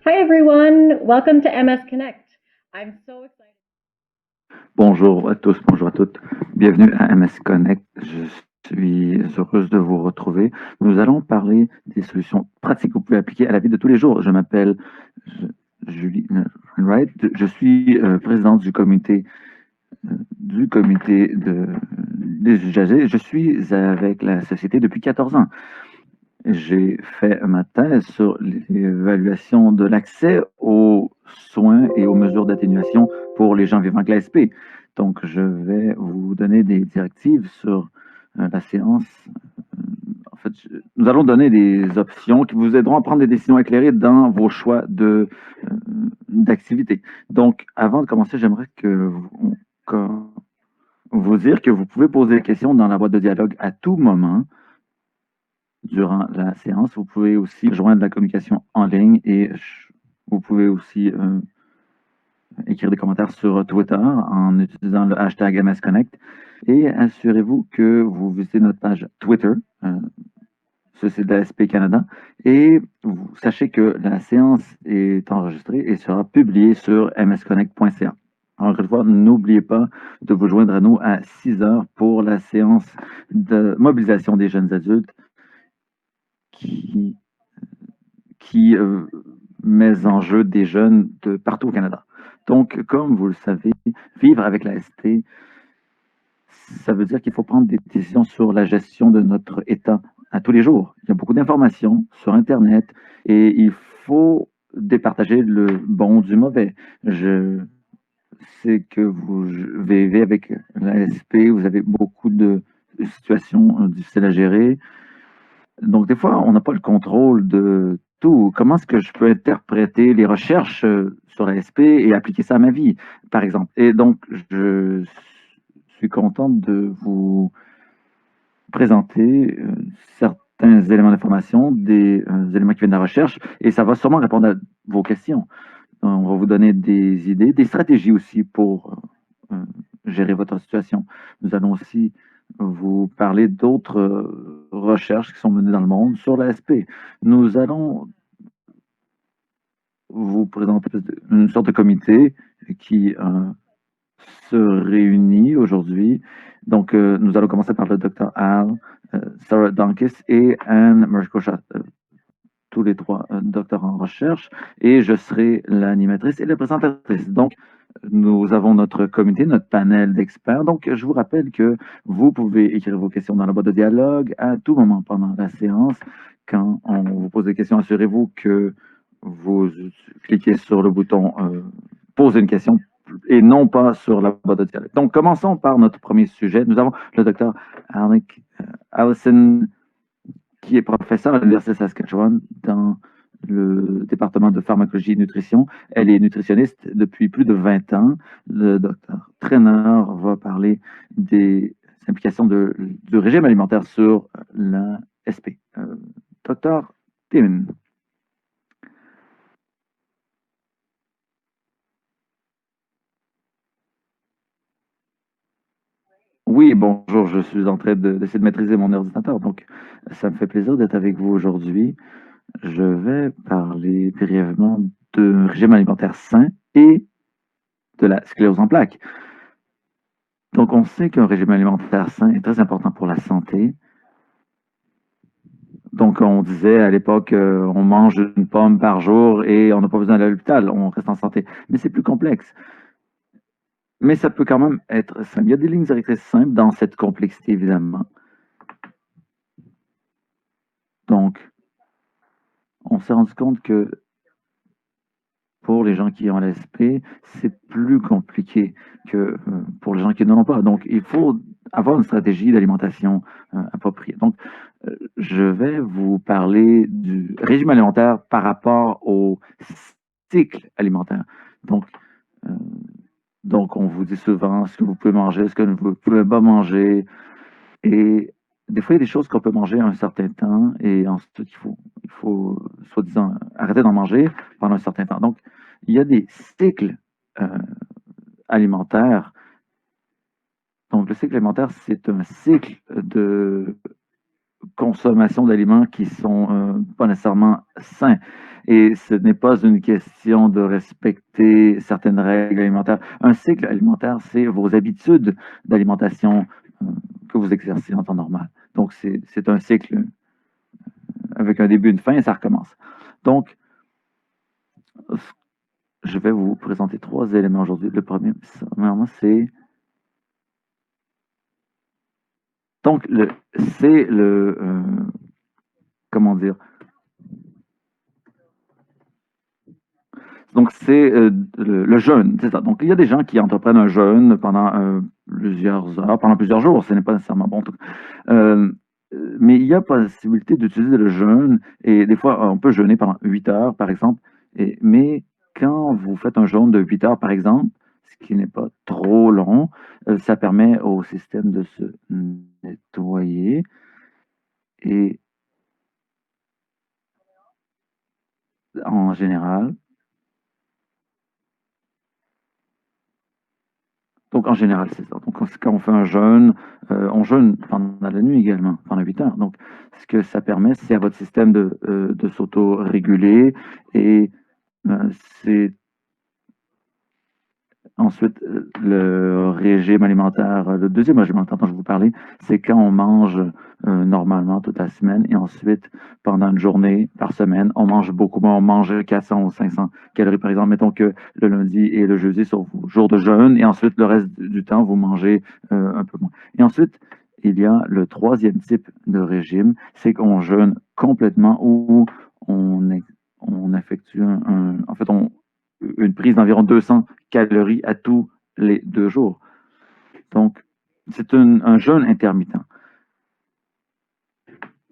Hi everyone, welcome to MS Connect. I'm so excited. Bonjour à tous, bonjour à toutes. Bienvenue à MS Connect. Je suis heureuse de vous retrouver. Nous allons parler des solutions pratiques que vous pouvez appliquer à la vie de tous les jours. Je m'appelle Julie Wright. Je suis présidente du comité des usagers. Je suis avec la société depuis 14 ans. J'ai fait ma thèse sur l'évaluation de l'accès aux soins et aux mesures d'atténuation pour les gens vivant avec l'ASP. Donc, je vais vous donner des directives sur la séance. En fait, nous allons donner des options qui vous aideront à prendre des décisions éclairées dans vos choix d'activité. Donc, avant de commencer, j'aimerais vous dire que vous pouvez poser des questions dans la boîte de dialogue à tout moment durant la séance. Vous pouvez aussi joindre la communication en ligne et vous pouvez aussi écrire des commentaires sur Twitter en utilisant le hashtag MSConnect. Et assurez-vous que vous visitez notre page Twitter, ceci de l'ASP Canada, et vous sachez que la séance est enregistrée et sera publiée sur msconnect.ca. Encore une fois, n'oubliez pas de vous joindre à nous à 6 heures pour la séance de mobilisation des jeunes adultes qui met en jeu des jeunes de partout au Canada. Donc, comme vous le savez, vivre avec la ST, ça veut dire qu'il faut prendre des décisions sur la gestion de notre État à tous les jours. Il y a beaucoup d'informations sur Internet et il faut départager le bon du mauvais. Je sais que vous vivez avec la SP, vous avez beaucoup de situations difficiles à gérer. Donc, des fois, on n'a pas le contrôle de tout. Comment est-ce que je peux interpréter les recherches sur la SP et appliquer ça à ma vie, par exemple? Et donc, je suis contente de vous présenter certains éléments d'information, des éléments qui viennent de la recherche, et ça va sûrement répondre à vos questions. On va vous donner des idées, des stratégies aussi pour gérer votre situation. Nous allons aussi vous parler d'autres recherches qui sont menées dans le monde sur l'ASP. Nous allons vous présenter une sorte de comité qui se réunit aujourd'hui. Donc, nous allons commencer par le Dr. Al, Sarah Donkis et Anne Merkosha, tous les trois docteurs en recherche, et je serai l'animatrice et la présentatrice. Donc, nous avons notre comité, notre panel d'experts. Donc, je vous rappelle que vous pouvez écrire vos questions dans la boîte de dialogue à tout moment pendant la séance. Quand on vous pose des questions, assurez-vous que vous cliquez sur le bouton Poser une question et non pas sur la boîte de dialogue. Donc, commençons par notre premier sujet. Nous avons le docteur Allison, qui est professeure à l'Université de Saskatchewan dans le département de pharmacologie et nutrition. Elle est nutritionniste depuis plus de 20 ans. Le docteur Trainer va parler des implications du régime alimentaire sur la SP. Docteur Tim. Oui, bonjour, je suis en train d'essayer de maîtriser mon ordinateur, donc ça me fait plaisir d'être avec vous aujourd'hui. Je vais parler brièvement de régime alimentaire sain et de la sclérose en plaques. Donc, on sait qu'un régime alimentaire sain est très important pour la santé. Donc, on disait à l'époque, on mange une pomme par jour et on n'a pas besoin d'aller à l'hôpital, on reste en santé. Mais c'est plus complexe. Mais ça peut quand même être simple. Il y a des lignes directrices simples dans cette complexité, évidemment. Donc, on s'est rendu compte que pour les gens qui ont l'ASP, c'est plus compliqué que pour les gens qui n'en ont pas. Donc, il faut avoir une stratégie d'alimentation appropriée. Donc, je vais vous parler du régime alimentaire par rapport au cycle alimentaire. Euh, donc, on vous dit souvent ce que vous pouvez manger, ce que vous ne pouvez pas manger. Et des fois, il y a des choses qu'on peut manger à un certain temps et ensuite, il faut soi-disant, arrêter d'en manger pendant un certain temps. Donc, il y a des cycles alimentaires. Donc, le cycle alimentaire, c'est un cycle de consommation d'aliments qui sont pas nécessairement sains. Et ce n'est pas une question de respecter certaines règles alimentaires. Un cycle alimentaire, c'est vos habitudes d'alimentation que vous exercez en temps normal. Donc, c'est un cycle avec un début, une fin, et ça recommence. Donc, je vais vous présenter 3 éléments aujourd'hui. Le premier, c'est... Donc, c'est le... comment dire? Donc, c'est le jeûne, c'est ça. Donc, il y a des gens qui entreprennent un jeûne pendant plusieurs heures, pendant plusieurs jours. Ce n'est pas nécessairement bon. Mais il y a possibilité d'utiliser le jeûne et des fois, on peut jeûner pendant 8 heures, par exemple. Mais quand vous faites un jeûne de 8 heures, par exemple, ce qui n'est pas trop long, ça permet au système de se nettoyer et en général, donc en général, c'est ça. Donc quand on fait un jeûne, on jeûne pendant la nuit également, pendant 8 heures. Donc ce que ça permet, c'est à votre système de s'auto-réguler et c'est ensuite le régime alimentaire, le deuxième régime alimentaire dont je vous parlais, c'est quand on mange normalement toute la semaine et ensuite pendant une journée par semaine, on mange beaucoup moins, on mange 400 ou 500 calories par exemple. Mettons que le lundi et le jeudi sont vos jours de jeûne et ensuite le reste du temps, vous mangez un peu moins. Et ensuite, il y a le troisième type de régime, c'est qu'on jeûne complètement ou on effectue en fait, une prise d'environ 200 calories à tous les 2 jours. Donc, c'est un jeûne intermittent.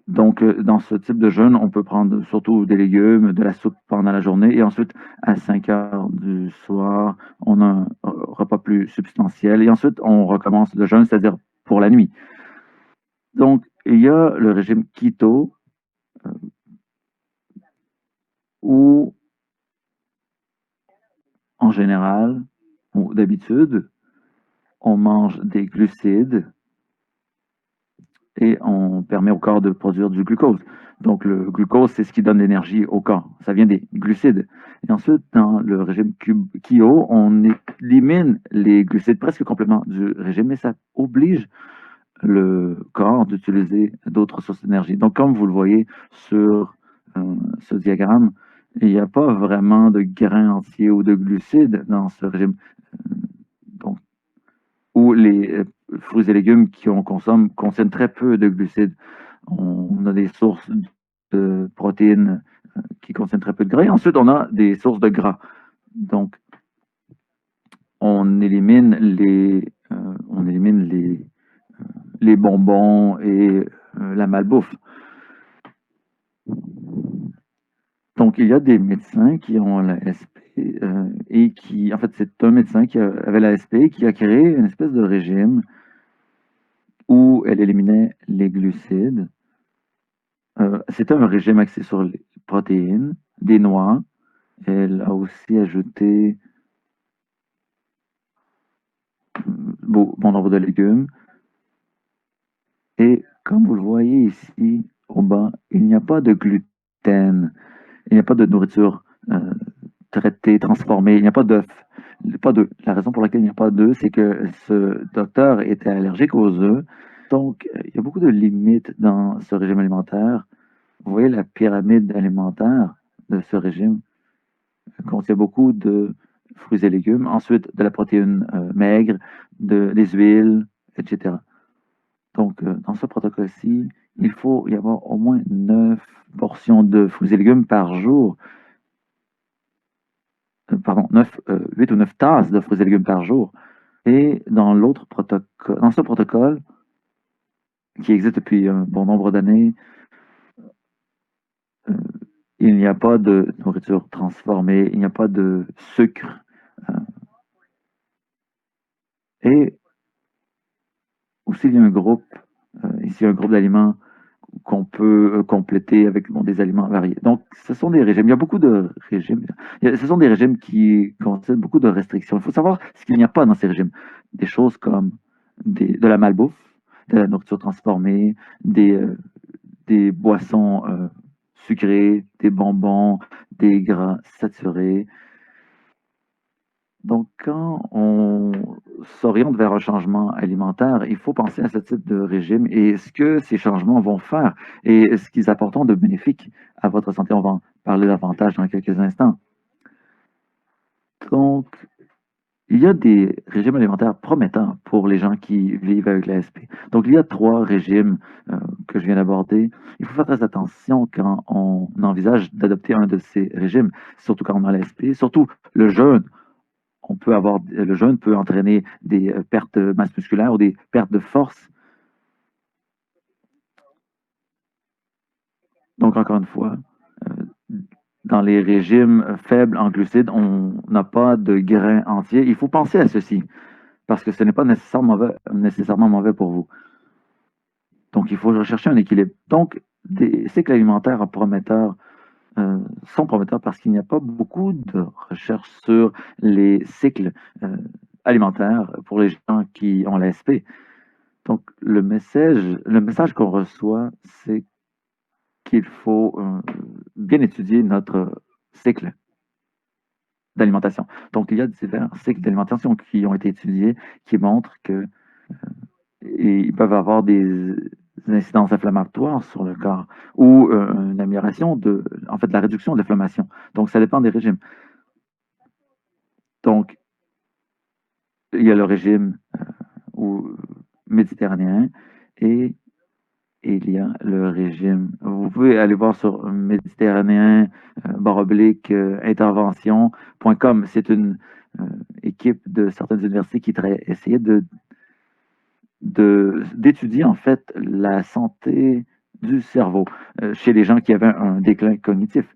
Donc, dans ce type de jeûne, on peut prendre surtout des légumes, de la soupe pendant la journée et ensuite, à 5 heures du soir, on a un repas plus substantiel et ensuite, on recommence le jeûne, c'est-à-dire pour la nuit. Donc, il y a le régime keto où, en général, ou d'habitude, on mange des glucides et on permet au corps de produire du glucose. Donc, le glucose, c'est ce qui donne l'énergie au corps. Ça vient des glucides. Et ensuite, dans le régime keto, on élimine les glucides presque complètement du régime, mais ça oblige le corps d'utiliser d'autres sources d'énergie. Donc, comme vous le voyez sur ce diagramme, il n'y a pas vraiment de grains entiers ou de glucides dans ce régime. Donc, où les fruits et légumes qu'on consomme contiennent très peu de glucides. On a des sources de protéines qui contiennent très peu de gras. Et ensuite, on a des sources de gras. Donc, on élimine les bonbons et la malbouffe. Donc, il y a des médecins qui ont la SP et qui, en fait, c'est un médecin qui avait la SP qui a créé une espèce de régime où elle éliminait les glucides. C'était un régime axé sur les protéines, des noix. Elle a aussi ajouté bon nombre de légumes. Et comme vous le voyez ici au bas, il n'y a pas de gluten, il n'y a pas de nourriture traitée, transformée, il n'y a pas d'œufs. Pas d'œufs. La raison pour laquelle il n'y a pas d'œufs, c'est que ce docteur était allergique aux œufs. Donc, il y a beaucoup de limites dans ce régime alimentaire. Vous voyez la pyramide alimentaire de ce régime contient beaucoup de fruits et légumes, ensuite de la protéine maigre, des huiles, etc. Donc, dans ce protocole-ci, il faut y avoir au moins 9 portions de fruits et légumes par jour. Pardon, 8 ou 9 tasses de fruits et légumes par jour. Et dans ce protocole, qui existe depuis un bon nombre d'années, il n'y a pas de nourriture transformée, il n'y a pas de sucre. Et aussi, il y a ici un groupe d'aliments qu'on peut compléter avec des aliments variés. Donc, ce sont des régimes. Il y a beaucoup de régimes. Ce sont des régimes qui contiennent beaucoup de restrictions. Il faut savoir ce qu'il n'y a pas dans ces régimes. Des choses comme de la malbouffe, de la nourriture transformée, des des boissons sucrées, des bonbons, des gras saturés. Donc, quand on s'oriente vers un changement alimentaire, il faut penser à ce type de régime et ce que ces changements vont faire et ce qu'ils apporteront de bénéfique à votre santé. On va en parler davantage dans quelques instants. Donc, il y a des régimes alimentaires prometteurs pour les gens qui vivent avec l'ASP. Donc, il y a 3 régimes que je viens d'aborder. Il faut faire très attention quand on envisage d'adopter un de ces régimes, surtout quand on a l'ASP, surtout le jeûne. Le jeûne peut entraîner des pertes de masse musculaire ou des pertes de force. Donc, encore une fois, dans les régimes faibles en glucides, on n'a pas de grains entiers. Il faut penser à ceci parce que ce n'est pas nécessairement mauvais pour vous. Donc, il faut rechercher un équilibre. Donc, des cycles alimentaires prometteurs sont prometteurs parce qu'il n'y a pas beaucoup de recherches sur les cycles alimentaires pour les gens qui ont l'ASP. Donc, le message qu'on reçoit, c'est qu'il faut bien étudier notre cycle d'alimentation. Donc, il y a divers cycles d'alimentation qui ont été étudiés qui montrent que ils peuvent avoir des incidences inflammatoires sur le corps ou une amélioration en fait, la réduction de l'inflammation. Donc, ça dépend des régimes. Donc, il y a le régime méditerranéen et il y a le régime. Vous pouvez aller voir sur méditerranéen intervention.com. C'est une équipe de certaines universités qui essayait d'étudier en fait la santé du cerveau chez les gens qui avaient un déclin cognitif.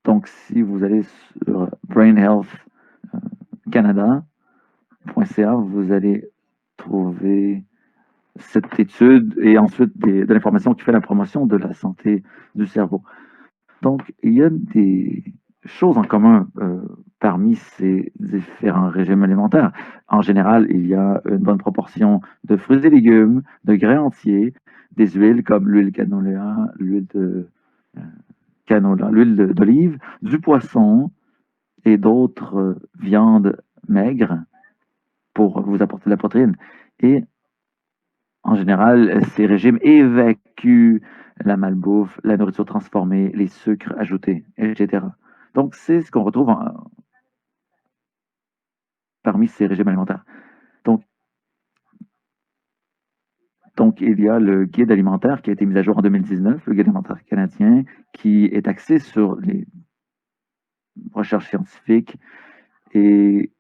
Donc, si vous allez sur brainhealthcanada.ca, vous allez trouver cette étude et ensuite de l'information qui fait la promotion de la santé du cerveau. Donc, il y a des choses en commun parmi ces différents régimes alimentaires. En général, il y a une bonne proportion de fruits et légumes, de grains entiers, des huiles comme l'huile canola, l'huile d'olive, du poisson et d'autres viandes maigres pour vous apporter de la protéine. Et en général, ces régimes évacuent la malbouffe, la nourriture transformée, les sucres ajoutés, etc. Donc, c'est ce qu'on retrouve parmi ces régimes alimentaires. Donc, il y a le guide alimentaire qui a été mis à jour en 2019, le guide alimentaire canadien, qui est axé sur les recherches scientifiques et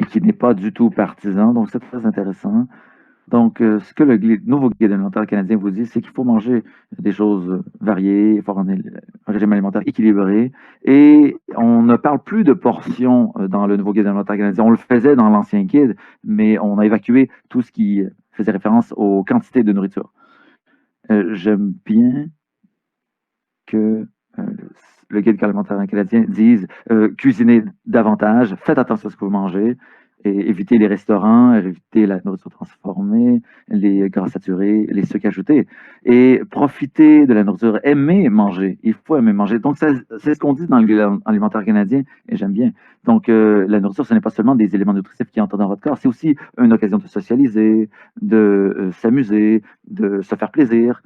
qui n'est pas du tout partisan. Donc, c'est très intéressant. Donc, ce que le nouveau guide alimentaire canadien vous dit, c'est qu'il faut manger des choses variées, il faut avoir un régime alimentaire équilibré. Et on ne parle plus de portions dans le nouveau guide alimentaire canadien. On le faisait dans l'ancien guide, mais on a évacué tout ce qui faisait référence aux quantités de nourriture. J'aime bien que le guide alimentaire canadien dise cuisinez davantage, faites attention à ce que vous mangez, et éviter les restaurants, éviter la nourriture transformée, les gras saturés, les sucres ajoutés, et profiter de la nourriture, aimer manger. Il faut aimer manger. Donc, c'est ce qu'on dit dans le guide alimentaire canadien, et j'aime bien. Donc, la nourriture, ce n'est pas seulement des éléments nutritifs qui entrent dans votre corps, c'est aussi une occasion de socialiser, de s'amuser, de se faire plaisir.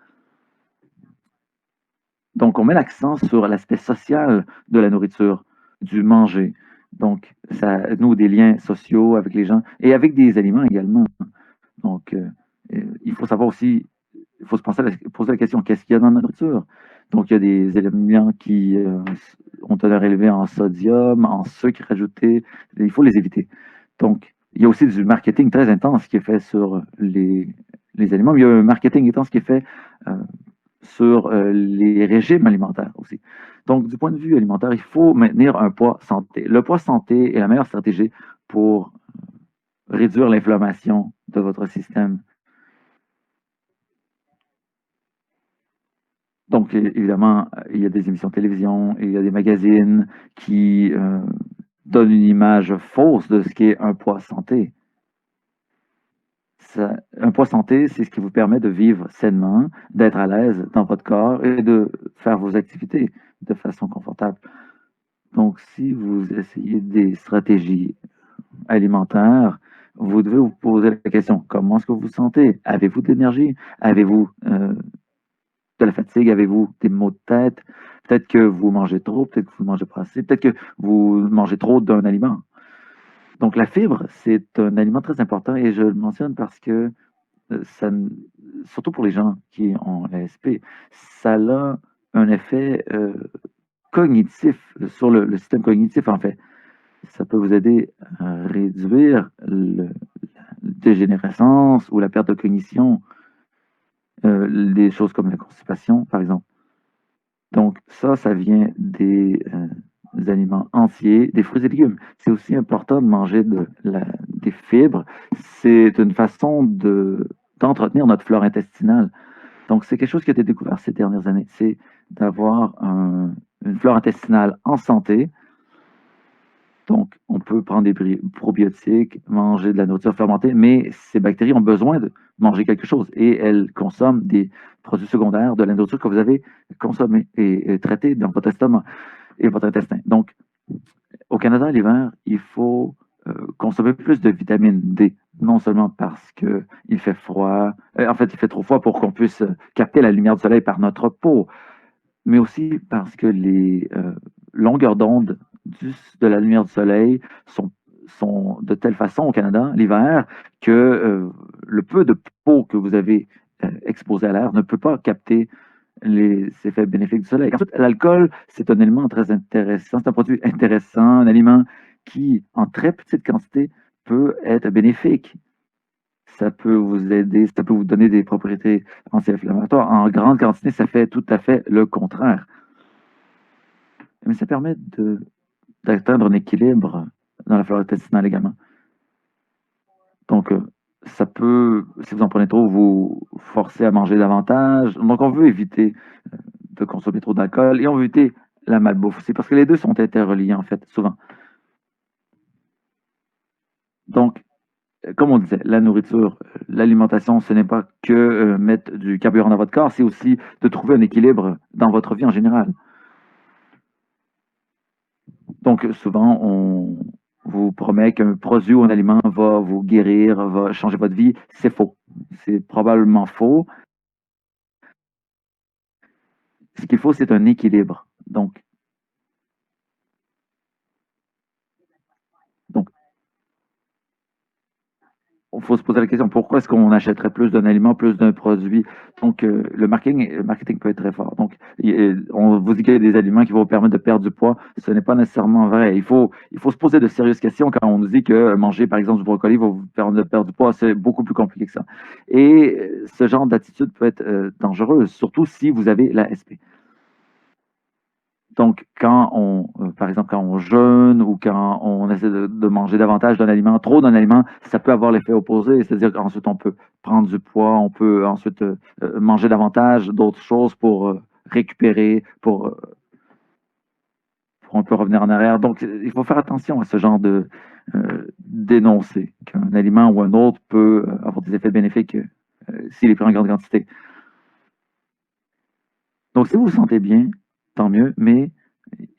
Donc, on met l'accent sur l'aspect social de la nourriture, du manger. Donc, ça noue des liens sociaux avec les gens et avec des aliments également. Donc, il faut savoir aussi, il faut se poser la question, qu'est-ce qu'il y a dans la nourriture? Donc, il y a des éléments qui ont teneur élevée en sodium, en sucre ajouté. Il faut les éviter. Donc, il y a aussi du marketing très intense qui est fait sur les aliments. Mais il y a un marketing intense qui est fait sur les régimes alimentaires aussi. Donc, du point de vue alimentaire, il faut maintenir un poids santé. Le poids santé est la meilleure stratégie pour réduire l'inflammation de votre système. Donc, évidemment, il y a des émissions de télévision, il y a des magazines qui donnent une image fausse de ce qu'est un poids santé. un poids santé, c'est ce qui vous permet de vivre sainement, d'être à l'aise dans votre corps et de faire vos activités de façon confortable. Donc, si vous essayez des stratégies alimentaires, vous devez vous poser la question, comment est-ce que vous vous sentez? Avez-vous de l'énergie? Avez-vous de la fatigue? Avez-vous des maux de tête? Peut-être que vous mangez trop, peut-être que vous ne mangez pas assez, peut-être que vous mangez trop d'un aliment. Donc, la fibre, c'est un aliment très important et je le mentionne parce que ça, surtout pour les gens qui ont l'ASP, ça a un effet cognitif sur le système cognitif, en fait. Ça peut vous aider à réduire la dégénérescence ou la perte de cognition, des choses comme la constipation, par exemple. Donc, ça vient des aliments entiers, des fruits et légumes. C'est aussi important de manger des fibres. C'est une façon d'entretenir notre flore intestinale. Donc, c'est quelque chose qui a été découvert ces dernières années. C'est d'avoir une flore intestinale en santé. Donc, on peut prendre des probiotiques, manger de la nourriture fermentée, mais ces bactéries ont besoin de manger quelque chose et elles consomment des produits secondaires de la nourriture que vous avez consommée et traitée dans votre estomac et votre intestin. Donc, au Canada, l'hiver, il faut consommer plus de vitamine D, non seulement parce qu'il fait froid, en fait, il fait trop froid pour qu'on puisse capter la lumière du soleil par notre peau, mais aussi parce que les longueurs d'onde de la lumière du soleil sont de telle façon au Canada, l'hiver, que le peu de peau que vous avez exposé à l'air ne peut pas capter les effets bénéfiques du soleil. Ensuite, l'alcool, c'est un élément très intéressant, c'est un produit intéressant, un aliment qui, en très petite quantité, peut être bénéfique. Ça peut vous aider, ça peut vous donner des propriétés anti-inflammatoires. En grande quantité, ça fait tout à fait le contraire. Mais ça permet d'atteindre un équilibre dans la flore intestinale également. Donc, ça peut, si vous en prenez trop, vous forcer à manger davantage. Donc, on veut éviter de consommer trop d'alcool et on veut éviter la malbouffe aussi, parce que les deux sont interreliés, en fait, souvent. Donc, comme on disait, la nourriture, l'alimentation, ce n'est pas que mettre du carburant dans votre corps, c'est aussi de trouver un équilibre dans votre vie en général. Donc, souvent, on vous promet qu'un produit ou un aliment va vous guérir, va changer votre vie. C'est faux. C'est probablement faux. Ce qu'il faut, c'est un équilibre. Donc, il faut se poser la question, pourquoi est-ce qu'on achèterait plus d'un aliment, plus d'un produit? Donc, le marketing peut être très fort. Donc, on vous dit qu'il y a des aliments qui vont vous permettre de perdre du poids. Ce n'est pas nécessairement vrai. Il faut se poser de sérieuses questions quand on nous dit que manger, par exemple, du brocoli va vous permettre de perdre du poids. C'est beaucoup plus compliqué que ça. Et ce genre d'attitude peut être dangereuse, surtout si vous avez la SP. Donc, par exemple, quand on jeûne ou quand on essaie de manger davantage d'un aliment, trop d'un aliment, ça peut avoir l'effet opposé. C'est-à-dire qu'ensuite, on peut prendre du poids, on peut ensuite manger davantage d'autres choses pour récupérer, pour un peu revenir en arrière. Donc, il faut faire attention à ce genre d'énoncé, qu'un aliment ou un autre peut avoir des effets bénéfiques s'il est pris en grande quantité. Donc, si vous vous sentez bien, tant mieux, mais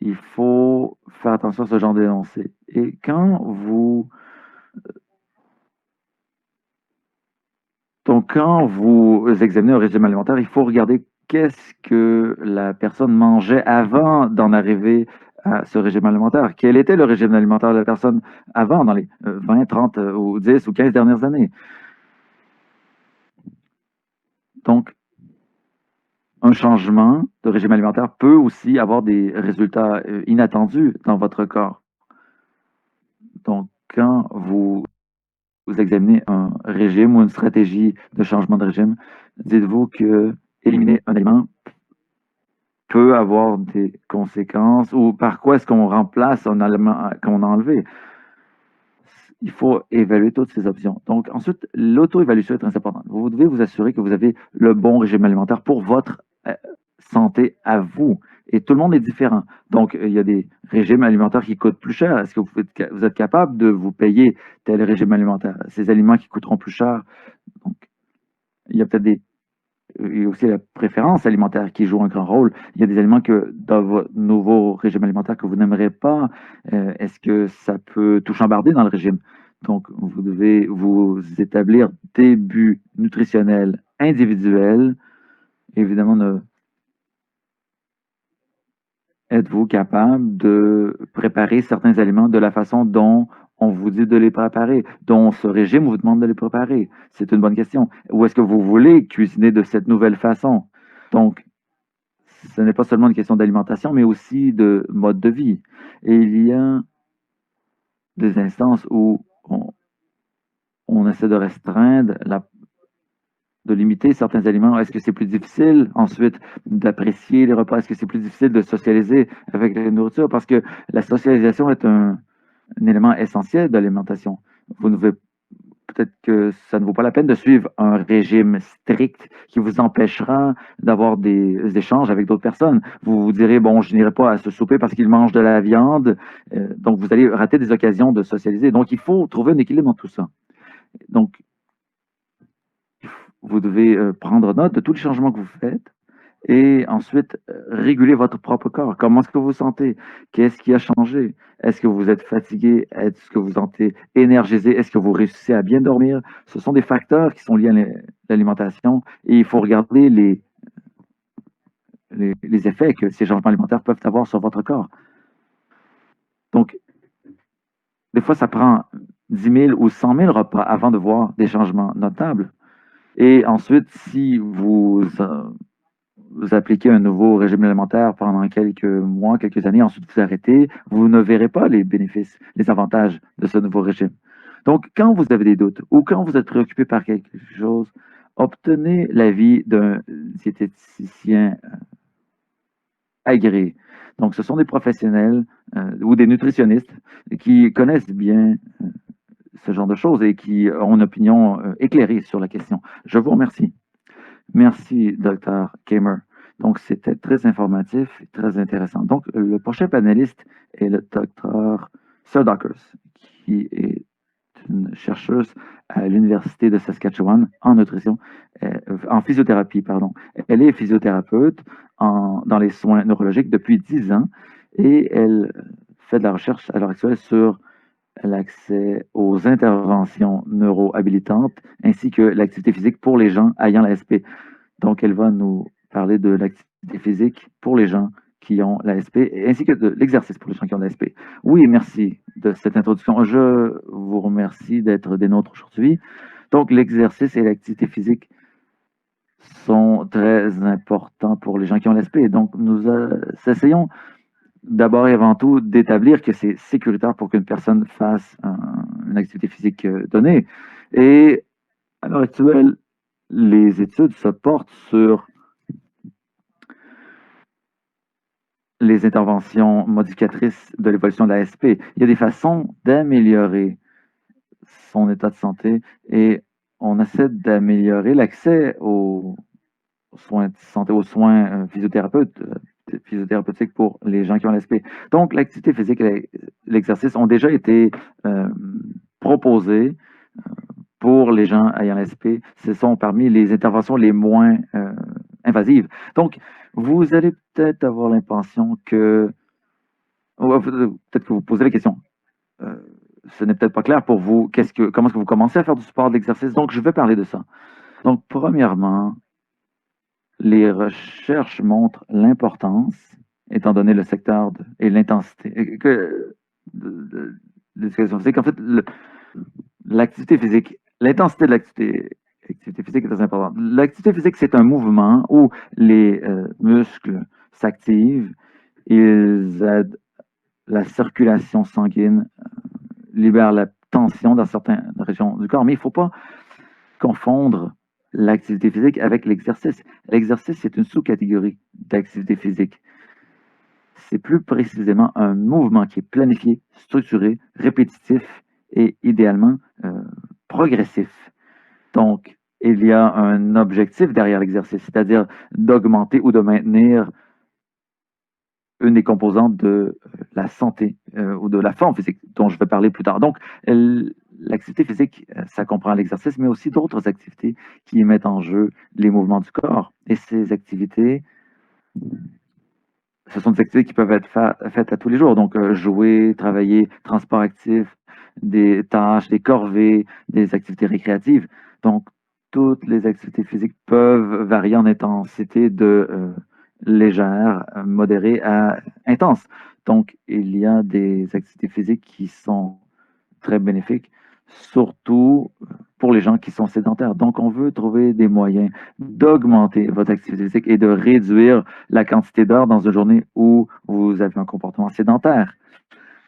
il faut faire attention à ce genre d'énoncé. Et quand vous examinez un régime alimentaire, il faut regarder qu'est-ce que la personne mangeait avant d'en arriver à ce régime alimentaire. Quel était le régime alimentaire de la personne avant, dans les 20, 30 ou 10 ou 15 dernières années? Donc, un changement de régime alimentaire peut aussi avoir des résultats inattendus dans votre corps. Donc, quand vous examinez un régime ou une stratégie de changement de régime, dites-vous que éliminer un aliment peut avoir des conséquences ou par quoi est-ce qu'on remplace un aliment qu'on a enlevé. Il faut évaluer toutes ces options. Donc, ensuite, l'auto-évaluation est très importante. Vous devez vous assurer que vous avez le bon régime alimentaire pour votre santé à vous. Et tout le monde est différent. Donc, il y a des régimes alimentaires qui coûtent plus cher. Est-ce que vous êtes capable de vous payer tel régime alimentaire? Ces aliments qui coûteront plus cher il y a peut-être il y a aussi la préférence alimentaire qui joue un grand rôle. Il y a des aliments que dans votre nouveau régime alimentaire que vous n'aimerez pas. Est-ce que ça peut tout chambarder dans le régime? Donc, vous devez vous établir des buts nutritionnels individuels. Évidemment, êtes-vous capable de préparer certains aliments de la façon dont on vous dit de les préparer, dont ce régime vous demande de les préparer? C'est une bonne question. Ou est-ce que vous voulez cuisiner de cette nouvelle façon? Donc, ce n'est pas seulement une question d'alimentation, mais aussi de mode de vie. Et il y a des instances où on essaie de restreindre, de limiter certains aliments. Est-ce que c'est plus difficile ensuite d'apprécier les repas? Est-ce que c'est plus difficile de socialiser avec la nourriture? Parce que la socialisation est un élément essentiel de l'alimentation. Vous ne pouvez peut-être que ça ne vaut pas la peine de suivre un régime strict qui vous empêchera d'avoir des échanges avec d'autres personnes. Vous vous direz, bon, je n'irai pas à ce souper parce qu'il mange de la viande. Donc, vous allez rater des occasions de socialiser. Donc, il faut trouver un équilibre dans tout ça. Donc, vous devez prendre note de tous les changements que vous faites et ensuite réguler votre propre corps. Comment est-ce que vous vous sentez? Qu'est-ce qui a changé? Est-ce que vous êtes fatigué? Est-ce que vous vous sentez énergisé? Est-ce que vous réussissez à bien dormir? Ce sont des facteurs qui sont liés à l'alimentation et il faut regarder les effets que ces changements alimentaires peuvent avoir sur votre corps. Donc, des fois, ça prend 10 000 ou 100 000 repas avant de voir des changements notables. Et ensuite, si vous appliquez un nouveau régime alimentaire pendant quelques mois, quelques années, ensuite vous arrêtez, vous ne verrez pas les bénéfices, les avantages de ce nouveau régime. Donc, quand vous avez des doutes ou quand vous êtes préoccupé par quelque chose, obtenez l'avis d'un diététicien agréé. Donc, ce sont des professionnels ou des nutritionnistes qui connaissent bien ce genre de choses et qui ont une opinion éclairée sur la question. Je vous remercie. Merci, Dr. Kamer. Donc, c'était très informatif et très intéressant. Donc, le prochain panéliste est le Dr. Sudakers, qui est une chercheuse à l'Université de Saskatchewan en nutrition, en physiothérapie, pardon. Elle est physiothérapeute dans les soins neurologiques depuis 10 ans et elle fait de la recherche à l'heure actuelle sur l'accès aux interventions neurohabilitantes ainsi que l'activité physique pour les gens ayant la SP. Donc, elle va nous parler de l'activité physique pour les gens qui ont la SP, ainsi que de l'exercice pour les gens qui ont la SP. Oui, merci de cette introduction. Je vous remercie d'être des nôtres aujourd'hui. Donc, l'exercice et l'activité physique sont très importants pour les gens qui ont la SP. Donc, nous essayons d'abord et avant tout d'établir que c'est sécuritaire pour qu'une personne fasse une activité physique donnée. Et à l'heure actuelle, les études se portent sur les interventions modificatrices de l'évolution de la SP. Il y a des façons d'améliorer son état de santé et on essaie d'améliorer l'accès aux soins de santé, aux soins physiothérapeutiques pour les gens qui ont l'ASP. Donc, l'activité physique et l'exercice ont déjà été proposés pour les gens ayant l'ASP. Ce sont parmi les interventions les moins invasives. Donc, vous allez peut-être avoir l'impression que... Peut-être que vous posez la question. Ce n'est peut-être pas clair pour vous. Comment est-ce que vous commencez à faire du sport, de l'exercice? Donc, je vais parler de ça. Donc, premièrement, les recherches montrent l'importance, étant donné le secteur et l'intensité de l'éducation physique. En fait, l'activité physique, l'intensité de l'activité physique est très importante. L'activité physique, c'est un mouvement où les muscles s'activent, ils aident la circulation sanguine, libèrent la tension dans certaines régions du corps. Mais il ne faut pas confondre l'activité physique avec l'exercice. L'exercice, c'est une sous-catégorie d'activité physique. C'est plus précisément un mouvement qui est planifié, structuré, répétitif et idéalement progressif. Donc, il y a un objectif derrière l'exercice, c'est-à-dire d'augmenter ou de maintenir une des composantes de la santé ou de la forme physique dont je vais parler plus tard. Donc, l'activité physique, ça comprend l'exercice, mais aussi d'autres activités qui mettent en jeu les mouvements du corps. Et ces activités, ce sont des activités qui peuvent être faites à tous les jours. Donc, jouer, travailler, transport actif, des tâches, des corvées, des activités récréatives. Donc, toutes les activités physiques peuvent varier en intensité de légère, modérée à intense. Donc, il y a des activités physiques qui sont très bénéfiques, surtout pour les gens qui sont sédentaires. Donc, on veut trouver des moyens d'augmenter votre activité physique et de réduire la quantité d'heures dans une journée où vous avez un comportement sédentaire.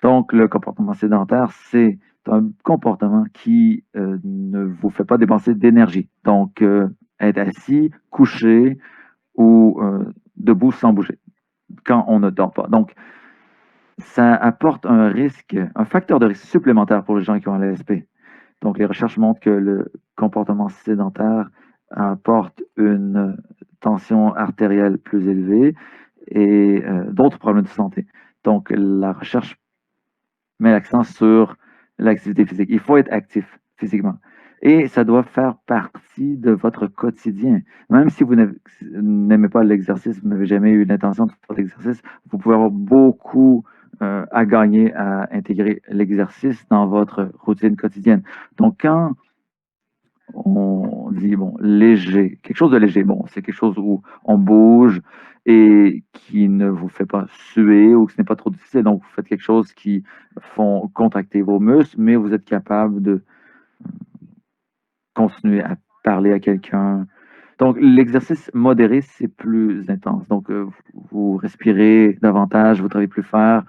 Donc, le comportement sédentaire, c'est un comportement qui ne vous fait pas dépenser d'énergie. Donc, être assis, couché ou debout sans bouger quand on ne dort pas. Donc, ça apporte un risque, un facteur de risque supplémentaire pour les gens qui ont l'ASP. Donc, les recherches montrent que le comportement sédentaire apporte une tension artérielle plus élevée et d'autres problèmes de santé. Donc, la recherche met l'accent sur l'activité physique. Il faut être actif physiquement. Et ça doit faire partie de votre quotidien. Même si vous n'aimez pas l'exercice, vous n'avez jamais eu l'intention de faire l'exercice, vous pouvez avoir beaucoup à gagner à intégrer l'exercice dans votre routine quotidienne. Donc, quand on dit, bon, léger, quelque chose de léger, bon, c'est quelque chose où on bouge et qui ne vous fait pas suer ou que ce n'est pas trop difficile. Donc, vous faites quelque chose qui font contracter vos muscles, mais vous êtes capable de continuer à parler à quelqu'un. Donc, l'exercice modéré, c'est plus intense. Donc, vous respirez davantage, vous travaillez plus fort.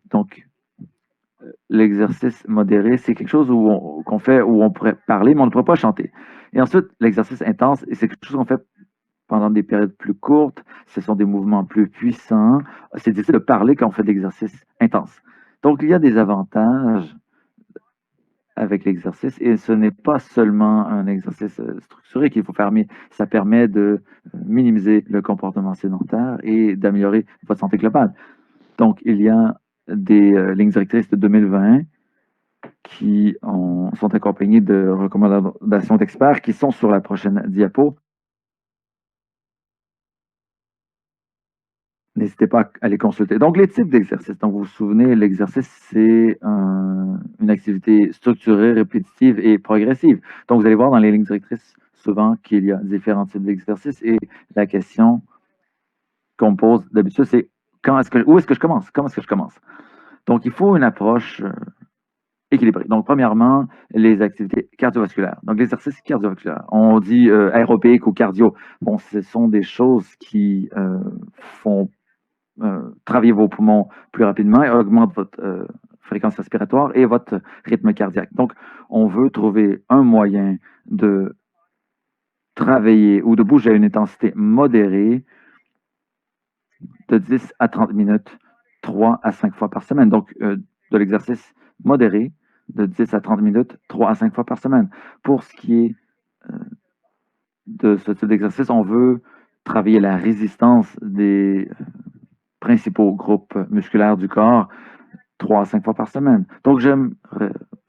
Donc, l'exercice modéré, c'est quelque chose qu'on fait, où on pourrait parler, mais on ne pourrait pas chanter. Et ensuite, l'exercice intense, c'est quelque chose qu'on fait pendant des périodes plus courtes. Ce sont des mouvements plus puissants. C'est difficile de parler quand on fait de l'exercice intense. Donc, il y a des avantages avec l'exercice et ce n'est pas seulement un exercice structuré qu'il faut faire, mais ça permet de minimiser le comportement sédentaire et d'améliorer votre santé globale. Donc, il y a des lignes directrices de 2020 qui sont accompagnées de recommandations d'experts qui sont sur la prochaine diapo. N'hésitez pas à les consulter. Donc, les types d'exercices. Donc, vous vous souvenez, l'exercice, c'est une activité structurée, répétitive et progressive. Donc, vous allez voir dans les lignes directrices souvent qu'il y a différents types d'exercices et la question qu'on me pose d'habitude, c'est où est-ce que je commence? Comment est-ce que je commence? Donc, il faut une approche équilibrée. Donc, premièrement, les activités cardiovasculaires. Donc, l'exercice cardiovasculaire. On dit aérobique ou cardio. Bon, ce sont des choses qui font travailler vos poumons plus rapidement et augmente votre fréquence respiratoire et votre rythme cardiaque. Donc, on veut trouver un moyen de travailler ou de bouger à une intensité modérée de 10 à 30 minutes, 3 à 5 fois par semaine. Donc, de l'exercice modéré de 10 à 30 minutes, 3 à 5 fois par semaine. Pour ce qui est de ce type d'exercice, on veut travailler la résistance des principaux groupes musculaires du corps 3 à 5 fois par semaine. Donc, j'aime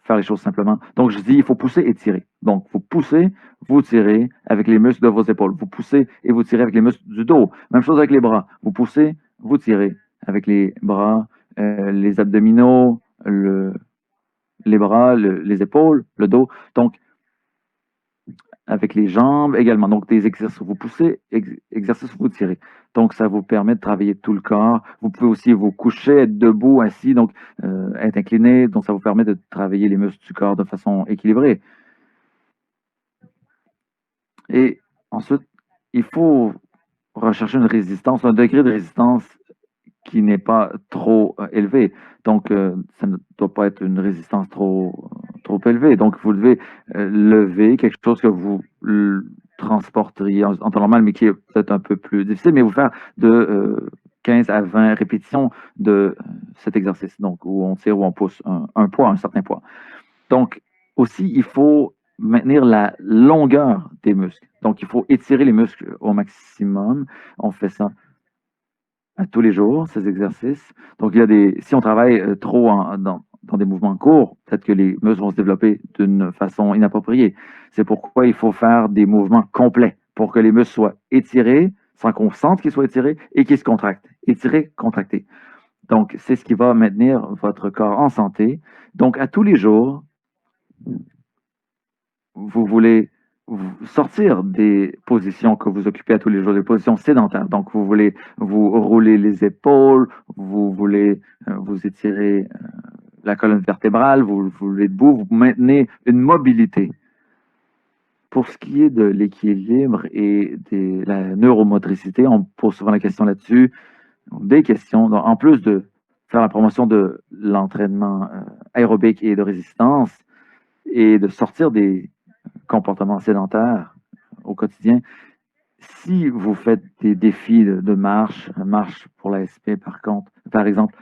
faire les choses simplement. Donc, je dis, il faut pousser et tirer. Donc, vous poussez, vous tirez avec les muscles de vos épaules. Vous poussez et vous tirez avec les muscles du dos. Même chose avec les bras. Vous poussez, vous tirez avec les bras, les abdominaux, les bras, les épaules, le dos. Donc, avec les jambes également. Donc, des exercices où vous poussez, exercices où vous tirez. Donc, ça vous permet de travailler tout le corps. Vous pouvez aussi vous coucher, être debout, assis, donc être incliné. Donc, ça vous permet de travailler les muscles du corps de façon équilibrée. Et ensuite, il faut rechercher une résistance, un degré de résistance qui n'est pas trop élevé. Donc, ça ne doit pas être une résistance trop élevée. Donc, vous devez lever quelque chose que vous transporteriez en temps normal, mais qui est peut-être un peu plus difficile, mais vous faire de 15 à 20 répétitions de cet exercice. Donc, où on tire, où on pousse un poids, un certain poids. Donc, aussi, il faut maintenir la longueur des muscles. Donc, il faut étirer les muscles au maximum. On fait ça à tous les jours, ces exercices. Donc, si on travaille trop dans des mouvements courts, peut-être que les muscles vont se développer d'une façon inappropriée. C'est pourquoi il faut faire des mouvements complets pour que les muscles soient étirés, sans qu'on sente qu'ils soient étirés et qu'ils se contractent. Étirés, contractés. Donc, c'est ce qui va maintenir votre corps en santé. Donc, à tous les jours, vous voulez sortir des positions que vous occupez à tous les jours, des positions sédentaires. Donc, vous voulez vous rouler les épaules, vous voulez vous étirer la colonne vertébrale, vous voulez debout, vous maintenez une mobilité. Pour ce qui est de l'équilibre et de la neuromotricité, on pose souvent la question là-dessus, des questions. Donc, en plus de faire la promotion de l'entraînement aérobique et de résistance et de sortir des comportements sédentaires au quotidien, si vous faites des défis de marche pour la SP par exemple,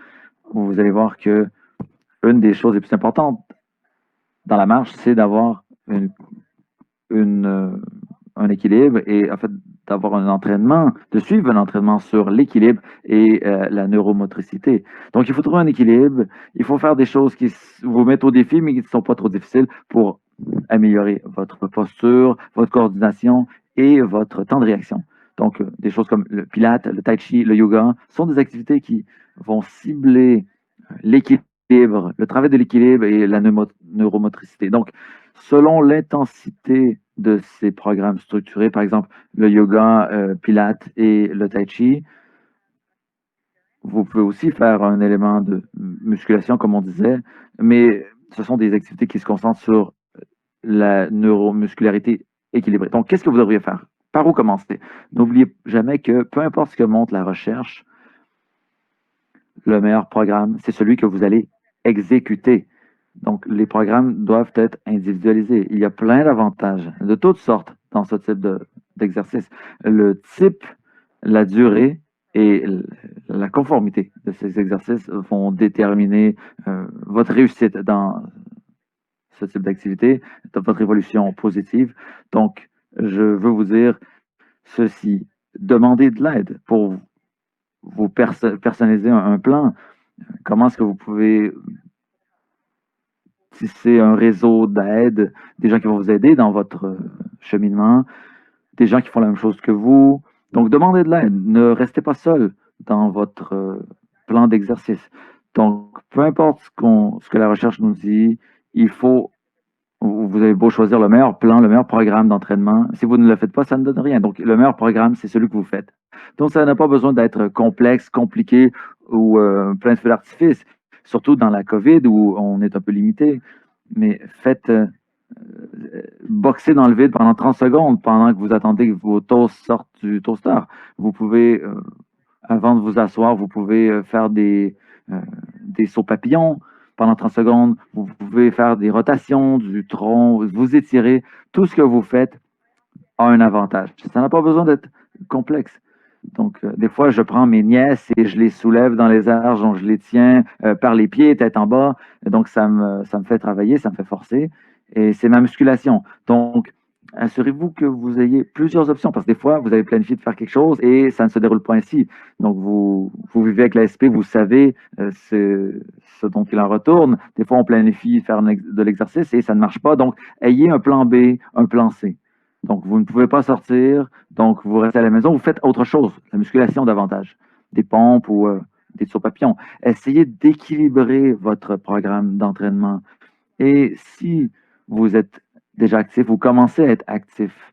vous allez voir que une des choses les plus importantes dans la marche, c'est d'avoir un équilibre et en fait d'avoir un entraînement, de suivre un entraînement sur l'équilibre et la neuromotricité. Donc, il faut trouver un équilibre. Il faut faire des choses qui vous mettent au défi, mais qui ne sont pas trop difficiles pour améliorer votre posture, votre coordination et votre temps de réaction. Donc, des choses comme le pilates, le tai chi, le yoga sont des activités qui vont cibler l'équilibre, le travail de l'équilibre et la neuromotricité. Donc, selon l'intensité de ces programmes structurés, par exemple le yoga, pilates et le tai chi, vous pouvez aussi faire un élément de musculation, comme on disait, mais ce sont des activités qui se concentrent sur la neuromuscularité équilibrée. Donc, qu'est-ce que vous devriez faire? Par où commencer? N'oubliez jamais que peu importe ce que montre la recherche, le meilleur programme, c'est celui que vous allez exécuter. Donc, les programmes doivent être individualisés. Il y a plein d'avantages de toutes sortes dans ce type d'exercice. Le type, la durée et la conformité de ces exercices vont déterminer votre réussite dans ce type d'activité, votre évolution positive. Donc, je veux vous dire ceci. Demandez de l'aide pour vous personnaliser un plan. Comment est-ce que vous pouvez tisser un réseau d'aide, des gens qui vont vous aider dans votre cheminement, des gens qui font la même chose que vous. Donc, demandez de l'aide. Ne restez pas seul dans votre plan d'exercice. Donc, peu importe ce que la recherche nous dit, vous avez beau choisir le meilleur plan, le meilleur programme d'entraînement. Si vous ne le faites pas, ça ne donne rien. Donc, le meilleur programme, c'est celui que vous faites. Donc, ça n'a pas besoin d'être complexe, compliqué ou plein de feux d'artifice, surtout dans la COVID où on est un peu limité. Mais faites boxer dans le vide pendant 30 secondes pendant que vous attendez que vos toasts sortent du toaster. Vous pouvez, avant de vous asseoir, vous pouvez faire des sauts papillons pendant 30 secondes. Vous pouvez faire des rotations du tronc, vous étirer. Tout ce que vous faites a un avantage. Ça n'a pas besoin d'être complexe. Donc, des fois, je prends mes nièces et je les soulève dans les airs, donc je les tiens par les pieds, tête en bas. Donc, ça me fait travailler, ça me fait forcer. Et c'est ma musculation. Donc, assurez-vous que vous ayez plusieurs options, parce que des fois, vous avez planifié de faire quelque chose et ça ne se déroule pas ainsi. Donc, vous vivez avec la SP, vous savez ce dont il en retourne. Des fois, on planifie faire de l'exercice et ça ne marche pas. Donc, ayez un plan B, un plan C. Donc, vous ne pouvez pas sortir, donc vous restez à la maison, vous faites autre chose, la musculation davantage, des pompes ou des sauts papillons. Essayez d'équilibrer votre programme d'entraînement. Et si vous êtes déjà actif, vous commencez à être actif,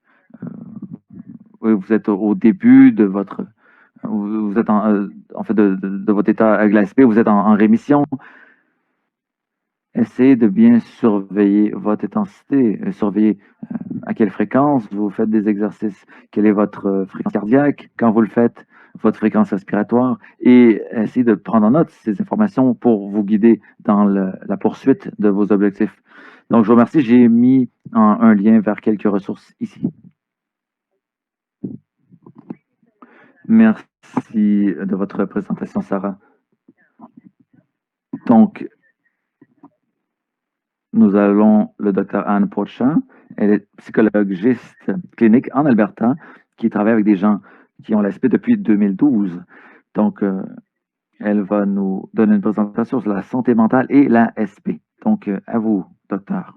vous êtes au début de votre, vous êtes en fait de votre état avec la SP, vous êtes en rémission, essayez de bien surveiller votre intensité, surveiller à quelle fréquence vous faites des exercices, quelle est votre fréquence cardiaque quand vous le faites, votre fréquence respiratoire, et essayez de prendre en note ces informations pour vous guider dans la poursuite de vos objectifs. Donc, je vous remercie. J'ai mis un lien vers quelques ressources ici. Merci de votre présentation, Sarah. Donc, nous allons le Dr Anne Pocha. Elle est psychologiste clinique en Alberta qui travaille avec des gens qui ont l'ASP depuis 2012. Donc, Elle va nous donner une présentation sur la santé mentale et la SP. Donc, à vous, docteur.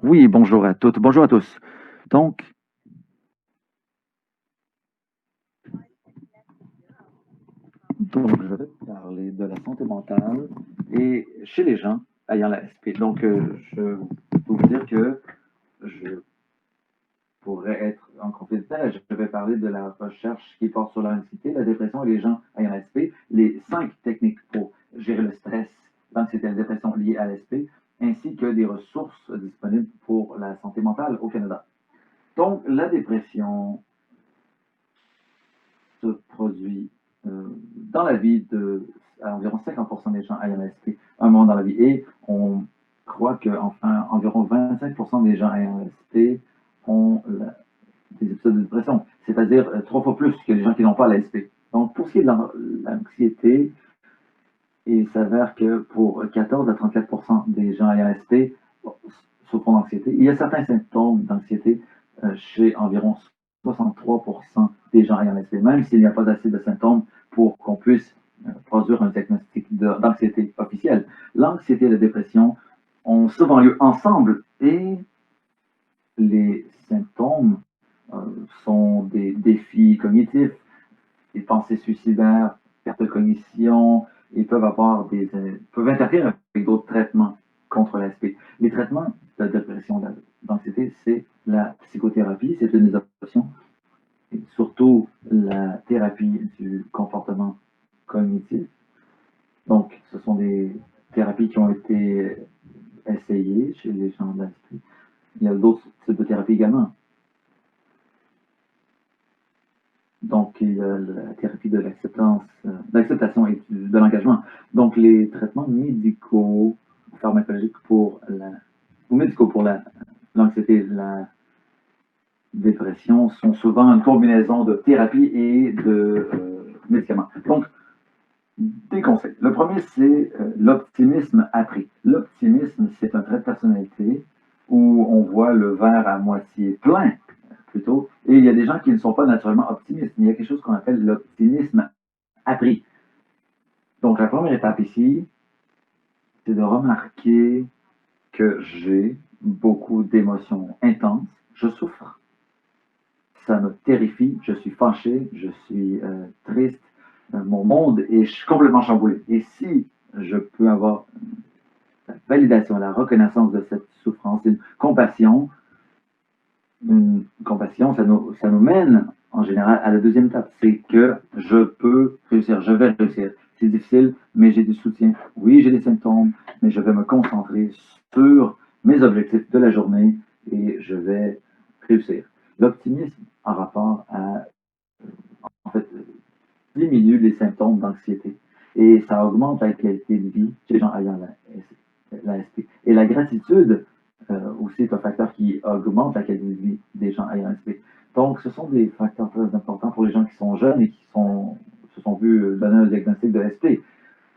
Oui, bonjour à toutes, bonjour à tous. Donc, je vais parler de la santé mentale et chez les gens ayant la SP. Donc, je peux vous dire que je pourrais être en confidentiel. Je vais parler de la recherche qui porte sur l'anxiété, la dépression et les gens ayant la SP, les 5 techniques pour gérer le stress, l'anxiété et la dépression liées à l'SP, ainsi que des ressources disponibles pour la santé mentale au Canada. Donc, la dépression se produit dans la vie de environ 50% des gens ayant l'SP un moment dans la vie. Et on croit qu'enfin, environ 25% des ayant l'SP ont des épisodes de dépression, c'est-à-dire 3 fois plus que les gens qui n'ont pas l'ASP. Donc, pour ce qui est de l'anxiété, il s'avère que pour 14 à 34% des gens ayant l'ASP souffrant d'anxiété, il y a certains symptômes d'anxiété chez environ 63% des gens ayant l'ASP, même s'il n'y a pas assez de symptômes pour qu'on puisse produire un diagnostic d'anxiété officiel. L'anxiété et la dépression ont souvent lieu ensemble et les symptômes sont des défis cognitifs, des pensées suicidaires, perte de cognition, et peuvent interférer avec d'autres traitements contre l'ASP. Les traitements de la dépression, d'anxiété, c'est la psychothérapie, c'est une des options, et surtout la thérapie du comportement cognitif. Donc, ce sont des thérapies qui ont été essayées chez les gens de l'ASP. Il y a d'autres types de thérapies également. Donc, il y a la thérapie de l'acceptation et de l'engagement. Donc, les traitements médicaux, pharmacologiques ou médicaux pour l'anxiété et la dépression sont souvent une combinaison de thérapie et de médicaments. Donc, des conseils. Le premier, c'est l'optimisme appris. L'optimisme, c'est un trait de personnalité où on voit le verre à moitié plein plutôt. Et il y a des gens qui ne sont pas naturellement optimistes, mais il y a quelque chose qu'on appelle l'optimisme appris. Donc, la première étape ici, c'est de remarquer que j'ai beaucoup d'émotions intenses. Je souffre. Ça me terrifie. Je suis fâché. Je suis triste. Mon monde est complètement chamboulé. Et si je peux avoir la validation, la reconnaissance de cette souffrance, une compassion, ça nous mène en général à la deuxième étape, c'est que je peux réussir, je vais réussir. C'est difficile, mais j'ai du soutien. Oui, j'ai des symptômes, mais je vais me concentrer sur mes objectifs de la journée et je vais réussir. L'optimisme en rapport à, en fait, diminue les symptômes d'anxiété et ça augmente la qualité de vie chez les gens ayant la SP. Et la gratitude aussi est un facteur qui augmente la qualité de vie des gens ayant SP. Donc, ce sont des facteurs très importants pour les gens qui sont jeunes et qui se sont vus donner un diagnostic de SP.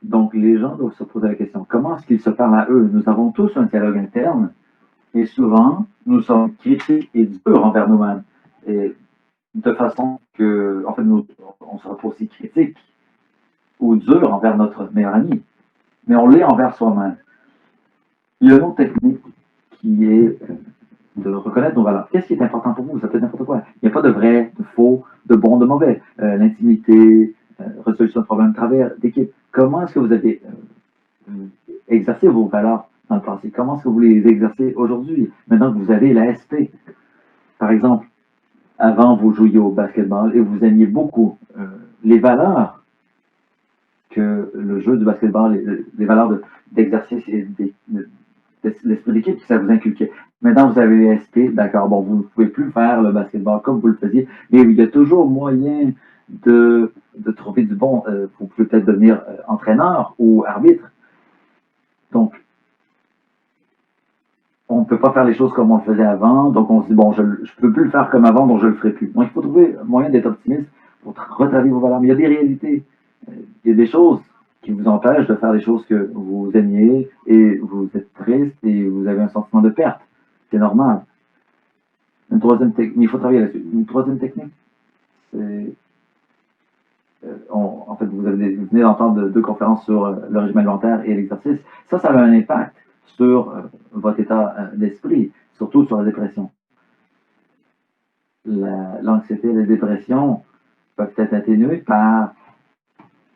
Donc, les gens doivent se poser la question, comment est-ce qu'ils se parlent à eux? Nous avons tous un dialogue interne et souvent, nous sommes critiques et durs envers nous-mêmes. Et de façon que, en fait, on sera pas aussi critique ou dur envers notre meilleur ami, mais on l'est envers soi-même. Il y a une autre technique qui est de reconnaître nos valeurs. Qu'est-ce qui est important pour vous? Ça peut être n'importe quoi. Il n'y a pas de vrai, de faux, de bon, de mauvais. L'intimité, résolution de problèmes de travers, d'équipe. Comment est-ce que vous avez exercé vos valeurs dans le passé? Comment est-ce que vous les exercez aujourd'hui, maintenant que vous avez la SP? Par exemple, avant, vous jouiez au basketball et vous aimiez beaucoup les valeurs que le jeu du basketball, les valeurs d'exercice et l'esprit d'équipe que ça vous inculquait. Maintenant, vous avez les SP, d'accord, bon, vous ne pouvez plus faire le basketball comme vous le faisiez, mais il y a toujours moyen de trouver du bon. Vous pouvez peut-être devenir entraîneur ou arbitre. Donc, on ne peut pas faire les choses comme on le faisait avant, donc on se dit, bon, je ne peux plus le faire comme avant, donc je ne le ferai plus. Donc, il faut trouver un moyen d'être optimiste pour retravailler vos valeurs. Mais il y a des réalités. Il y a des choses qui vous empêchent de faire des choses que vous aimiez et vous êtes triste et vous avez un sentiment de perte. C'est normal. Une troisième technique, il faut travailler là-dessus. Une troisième technique, c'est en fait, vous venez d'entendre deux conférences sur le régime alimentaire et l'exercice. Ça a un impact sur votre état d'esprit, surtout sur la dépression. L'anxiété et la dépression peuvent être atténuées par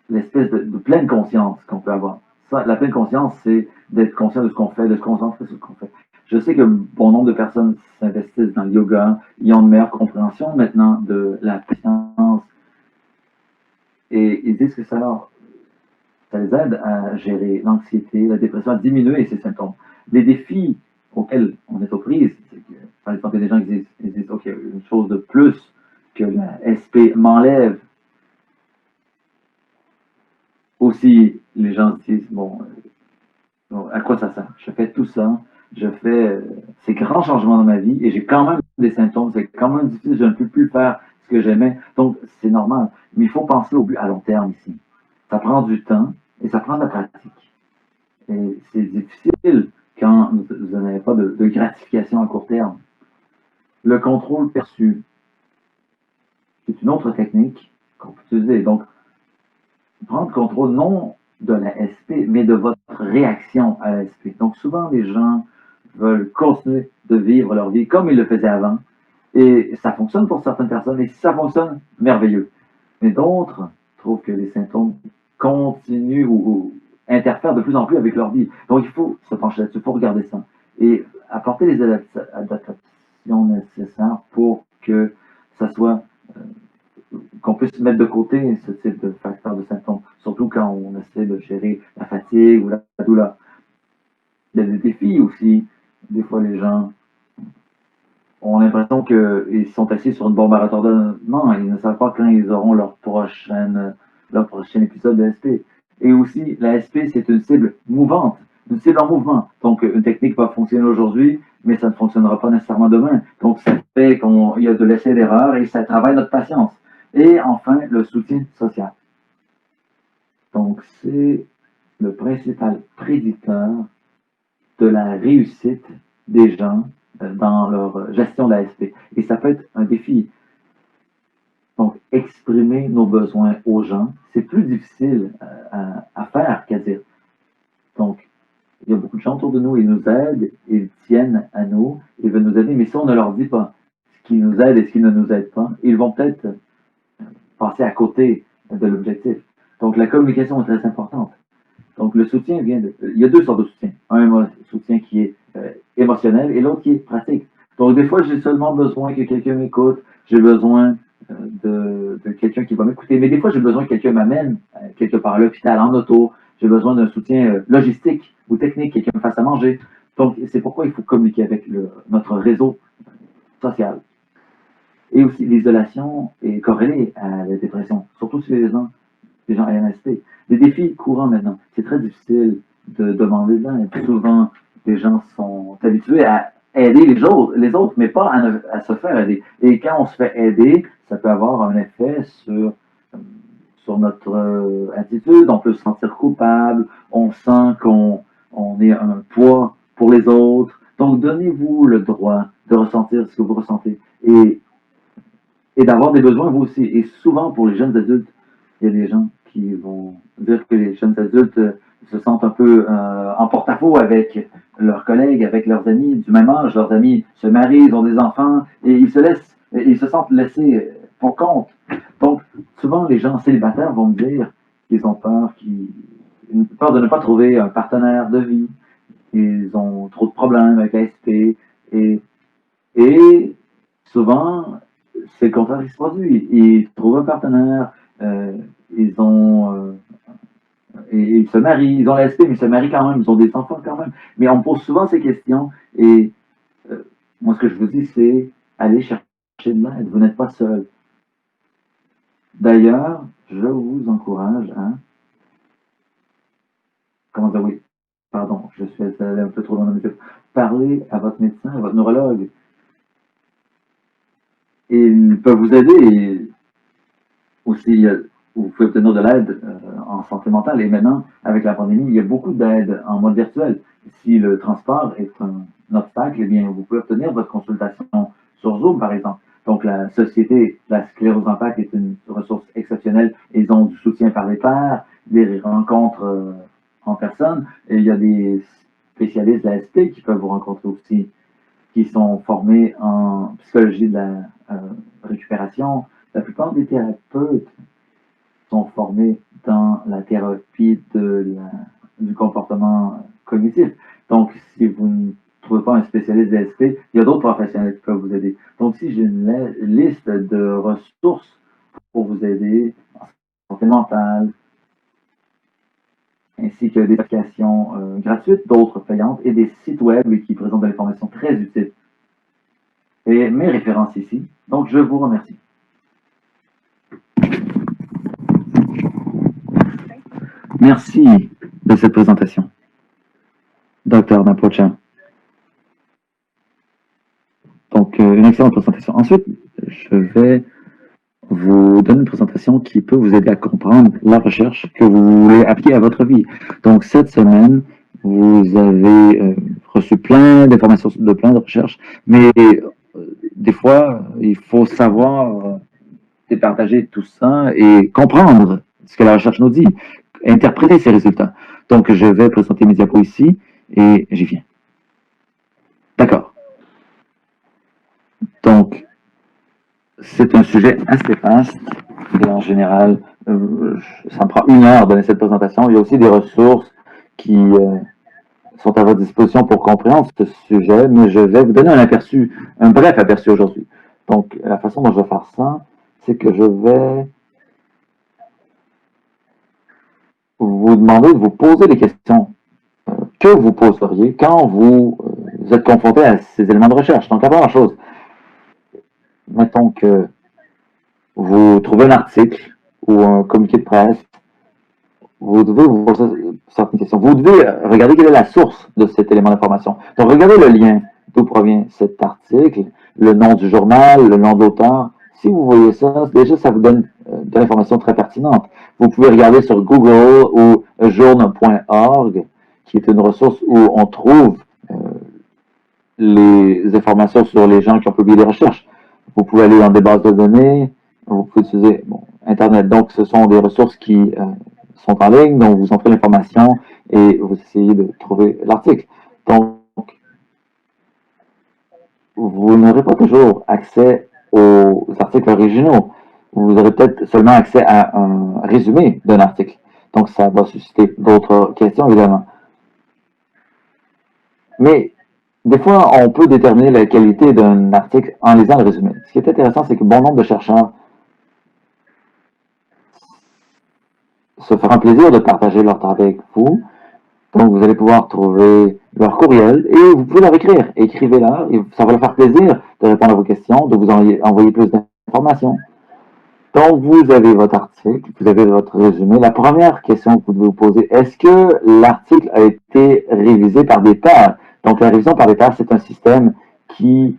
l'espèce de pleine conscience qu'on peut avoir. Ça, la pleine conscience, c'est d'être conscient de ce qu'on fait, de se concentrer sur ce qu'on fait. Je sais que bon nombre de personnes s'investissent dans le yoga, ils ont une meilleure compréhension maintenant de la patience et ils disent que ça les aide à gérer l'anxiété, la dépression, à diminuer ces symptômes. Les défis auxquels on est aux prises, c'est que, par exemple, il y a des gens qui disent OK, une chose de plus que la SP m'enlève. Aussi, les gens se disent, bon, à quoi ça sert? Je fais tout ça, je fais ces grands changements dans ma vie et j'ai quand même des symptômes, c'est quand même difficile, je ne peux plus faire ce que j'aimais. Donc, c'est normal. Mais il faut penser au but à long terme ici. Ça prend du temps et ça prend de la pratique. Et c'est difficile quand vous n'avez pas de gratification à court terme. Le contrôle perçu, c'est une autre technique qu'on peut utiliser. Donc, prendre contrôle non de la SP, mais de votre réaction à la SP. Donc souvent, les gens veulent continuer de vivre leur vie comme ils le faisaient avant. Et ça fonctionne pour certaines personnes, et si ça fonctionne, merveilleux. Mais d'autres trouvent que les symptômes continuent ou interfèrent de plus en plus avec leur vie. Donc il faut se pencher là-dessus, il faut regarder ça. Et apporter les adaptations nécessaires pour que ça soit qu'on puisse mettre de côté ce type de facteur de symptômes, surtout quand on essaie de gérer la fatigue ou la douleur. Il y a des défis aussi. Des fois, les gens ont l'impression qu'ils sont assis sur une bombe à retardement. Ils ne savent pas quand ils auront leur prochain épisode de SP. Et aussi, la SP, c'est une cible mouvante, une cible en mouvement. Donc, une technique va fonctionner aujourd'hui, mais ça ne fonctionnera pas nécessairement demain. Donc, ça fait qu'il y a de l'essai d'erreur et ça travaille notre patience. Et enfin, le soutien social. Donc, c'est le principal prédicteur de la réussite des gens dans leur gestion de l'ASP. Et ça peut être un défi. Donc, exprimer nos besoins aux gens, c'est plus difficile à faire qu'à dire. Donc, il y a beaucoup de gens autour de nous, ils nous aident, ils tiennent à nous, ils veulent nous aider, mais si on ne leur dit pas ce qui nous aide et ce qui ne nous aide pas, ils vont peut-être passer à côté de l'objectif. Donc, la communication est très importante. Donc, le soutien vient de... Il y a deux sortes de soutien. Un soutien qui est émotionnel et l'autre qui est pratique. Donc, des fois, j'ai seulement besoin que quelqu'un m'écoute. J'ai besoin de quelqu'un qui va m'écouter. Mais des fois, j'ai besoin que quelqu'un m'amène quelque part à l'hôpital, en auto. J'ai besoin d'un soutien logistique ou technique, quelqu'un me fasse à manger. Donc, c'est pourquoi il faut communiquer avec notre réseau social. Et aussi, l'isolation est corrélée à la dépression, surtout chez les gens AMSP. Les défis courants maintenant, c'est très difficile de demander de l'aide. Souvent, les gens sont habitués à aider les autres, mais pas à se faire aider. Et quand on se fait aider, ça peut avoir un effet sur notre attitude. On peut se sentir coupable, on sent qu'on est un poids pour les autres. Donc, donnez-vous le droit de ressentir ce que vous ressentez et d'avoir des besoins vous aussi. Et souvent, pour les jeunes adultes, il y a des gens qui vont dire que les jeunes adultes se sentent un peu en porte-à-faux avec leurs collègues, avec leurs amis du même âge. Leurs amis se marient, ils ont des enfants et ils se sentent laissés pour compte. Donc, souvent, les gens célibataires vont me dire qu'ils ont peur de ne pas trouver un partenaire de vie. Ils ont trop de problèmes avec l'ASP et souvent, c'est le contraire qui se produit. Ils trouvent un partenaire, ils se marient, ils ont l'ASP, mais ils se marient quand même, ils ont des enfants quand même. Mais on me pose souvent ces questions et moi, ce que je vous dis, c'est aller chercher de l'aide. Vous n'êtes pas seul. D'ailleurs, je vous encourage à... Comment dire, oui, pardon, je suis allé un peu trop loin dans mes yeux. Parlez à votre médecin, à votre neurologue. Et ils peuvent vous aider. Et aussi, vous pouvez obtenir de l'aide en santé mentale. Et maintenant, avec la pandémie, il y a beaucoup d'aide en mode virtuel. Si le transport est un obstacle, eh bien, vous pouvez obtenir votre consultation sur Zoom, par exemple. Donc, la Société de la sclérose en plaques est une ressource exceptionnelle. Ils ont du soutien par les pairs, des rencontres en personne. Et il y a des spécialistes de la ST qui peuvent vous rencontrer aussi, qui sont formés en psychologie de la récupération. La plupart des thérapeutes sont formés dans la thérapie du comportement cognitif. Donc, si vous ne trouvez pas un spécialiste d'SP, il y a d'autres professionnels qui peuvent vous aider. Donc, si j'ai une liste de ressources pour vous aider en santé mentale, ainsi que des applications gratuites, d'autres payantes, et des sites web qui présentent de l'information très utile. Et mes références ici. Donc, je vous remercie. Merci de cette présentation, Dr. Napocha. Donc, une excellente présentation. Ensuite, je vais vous donner une présentation qui peut vous aider à comprendre la recherche que vous voulez appliquer à votre vie. Donc, cette semaine, vous avez reçu plein d'informations de plein de recherches, mais des fois, il faut savoir départager tout ça et comprendre ce que la recherche nous dit, interpréter ces résultats. Donc, je vais présenter mes diapos ici et j'y viens. D'accord. Donc, c'est un sujet assez vaste et en général, ça me prend 1 heure de donner cette présentation. Il y a aussi des ressources qui sont à votre disposition pour comprendre ce sujet, mais je vais vous donner un aperçu, un bref aperçu aujourd'hui. Donc, la façon dont je vais faire ça, c'est que je vais vous demander de vous poser des questions que vous poseriez quand vous êtes confronté à ces éléments de recherche. Donc, la première chose, mettons que vous trouvez un article ou un communiqué de presse, vous devez vous poser certaines questions. Vous devez regarder quelle est la source de cet élément d'information. Donc, regardez le lien d'où provient cet article, le nom du journal, le nom de l'auteur. Si vous voyez ça, déjà, ça vous donne de l'information très pertinente. Vous pouvez regarder sur Google ou journal.org, qui est une ressource où on trouve les informations sur les gens qui ont publié des recherches. Vous pouvez aller dans des bases de données, vous pouvez utiliser Internet. Donc, ce sont des ressources qui sont en ligne, donc vous entrez l'information et vous essayez de trouver l'article. Donc, vous n'aurez pas toujours accès aux articles originaux. Vous aurez peut-être seulement accès à un résumé d'un article. Donc, ça va susciter d'autres questions, évidemment. Mais, des fois, on peut déterminer la qualité d'un article en lisant le résumé. Ce qui est intéressant, c'est que bon nombre de chercheurs se feront plaisir de partager leur travail avec vous. Donc, vous allez pouvoir trouver leur courriel et vous pouvez leur écrire. Écrivez-leur et ça va leur faire plaisir de répondre à vos questions, de vous envoyer plus d'informations. Donc, vous avez votre article, vous avez votre résumé. La première question que vous devez vous poser, est-ce que l'article a été révisé par des pairs? Donc, la révision par des pairs, c'est un système qui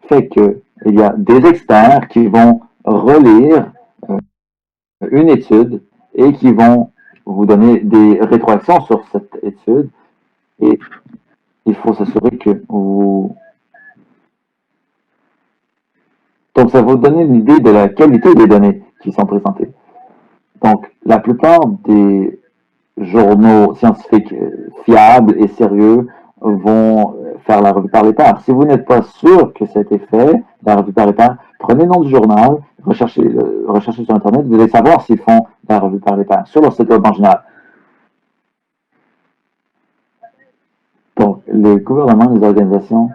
fait qu'il y a des experts qui vont relire une étude et qui vont vous donner des rétroactions sur cette étude. Et il faut s'assurer que vous... Donc, ça va vous donner une idée de la qualité des données qui sont présentées. Donc, la plupart des journaux scientifiques fiables et sérieux vont faire la revue par les pairs. Si vous n'êtes pas sûr que ça a été fait, la revue par les pairs, prenez le nom du journal, recherchez sur Internet, vous allez savoir s'ils font la revue par les pairs sur leur site web en général. Donc, les gouvernements, les organisations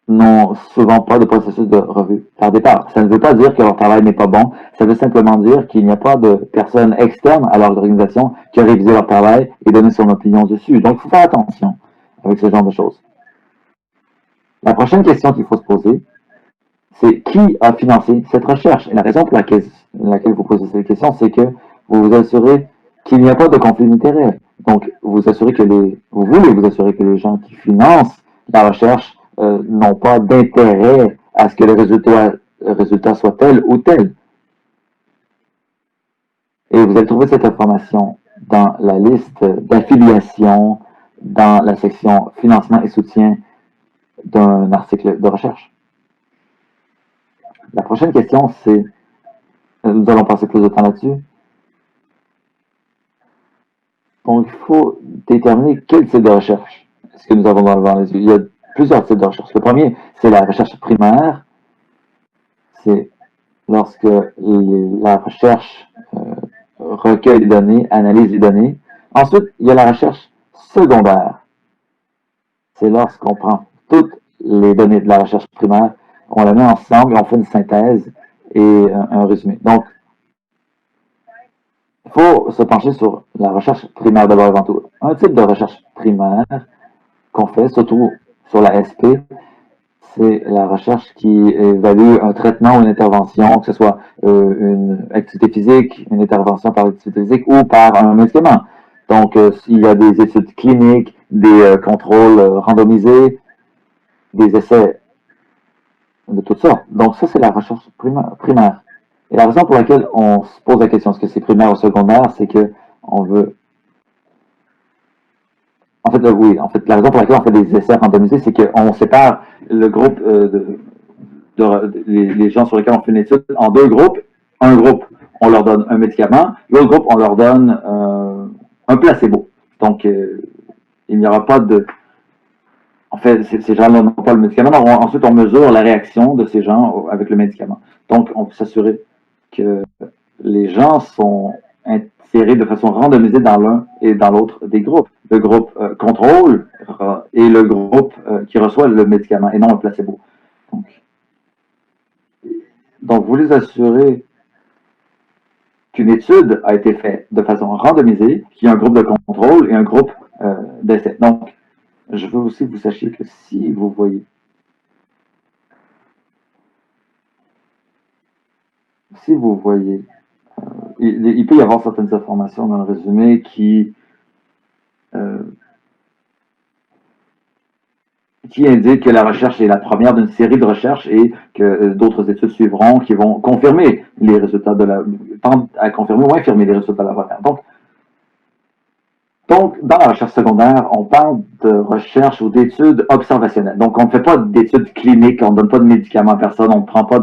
n'ont souvent pas de processus de revue par des pairs. Ça ne veut pas dire que leur travail n'est pas bon, ça veut simplement dire qu'il n'y a pas de personne externe à leur organisation qui a révisé leur travail et donné son opinion dessus. Donc, il faut faire attention avec ce genre de choses. La prochaine question qu'il faut se poser, c'est qui a financé cette recherche? Et la raison pour laquelle vous posez cette question, c'est que vous vous assurez qu'il n'y a pas de conflit d'intérêt. Donc, vous voulez vous assurer que les gens qui financent la recherche n'ont pas d'intérêt à ce que le résultat soit tel ou tel. Et vous allez trouver cette information dans la liste d'affiliation, dans la section financement et soutien d'un article de recherche. La prochaine question, c'est, nous allons passer plus de temps là-dessus. Donc, il faut déterminer quel type de recherche est-ce que nous avons devant les yeux. Il y a plusieurs types de recherche. Le premier, c'est la recherche primaire. C'est lorsque la recherche recueille les données, analyse les données. Ensuite, il y a la recherche secondaire. C'est lorsqu'on prend toutes les données de la recherche primaire, on la met ensemble et on fait une synthèse et un résumé. Donc, il faut se pencher sur la recherche primaire d'abord avant tout. Un type de recherche primaire qu'on fait, surtout sur la SP, c'est la recherche qui évalue un traitement ou une intervention, que ce soit une activité physique, une intervention par l'activité physique ou par un médicament. Donc, il y a des études cliniques, des contrôles randomisés, des essais de toutes sortes. Donc, ça, c'est la recherche primaire. Et la raison pour laquelle on se pose la question est-ce que c'est primaire ou secondaire, c'est que on veut. En fait, oui, en fait, la raison pour laquelle on fait des essais randomisés, c'est qu'on sépare le groupe les gens sur lesquels on fait une étude en deux groupes. Un groupe, on leur donne un médicament, l'autre groupe, on leur donne un placebo. Donc, il n'y aura pas de. En fait, ces gens-là n'ont pas le médicament. Donc, ensuite, on mesure la réaction de ces gens avec le médicament. Donc, on peut s'assurer que les gens sont insérés de façon randomisée dans l'un et dans l'autre des groupes. Le groupe contrôle et le groupe qui reçoit le médicament et non un placebo. Donc, vous les assurez qu'une étude a été faite de façon randomisée, qu'il y a un groupe de contrôle et un groupe d'essai. Donc, je veux aussi que vous sachiez que si vous voyez il peut y avoir certaines informations dans le résumé qui indiquent que la recherche est la première d'une série de recherches et que d'autres études suivront qui vont confirmer les résultats à confirmer ou infirmer les résultats de la première. Donc, dans la recherche secondaire, on parle de recherche ou d'études observationnelles. Donc, on ne fait pas d'études cliniques, on ne donne pas de médicaments à personne, on ne prend pas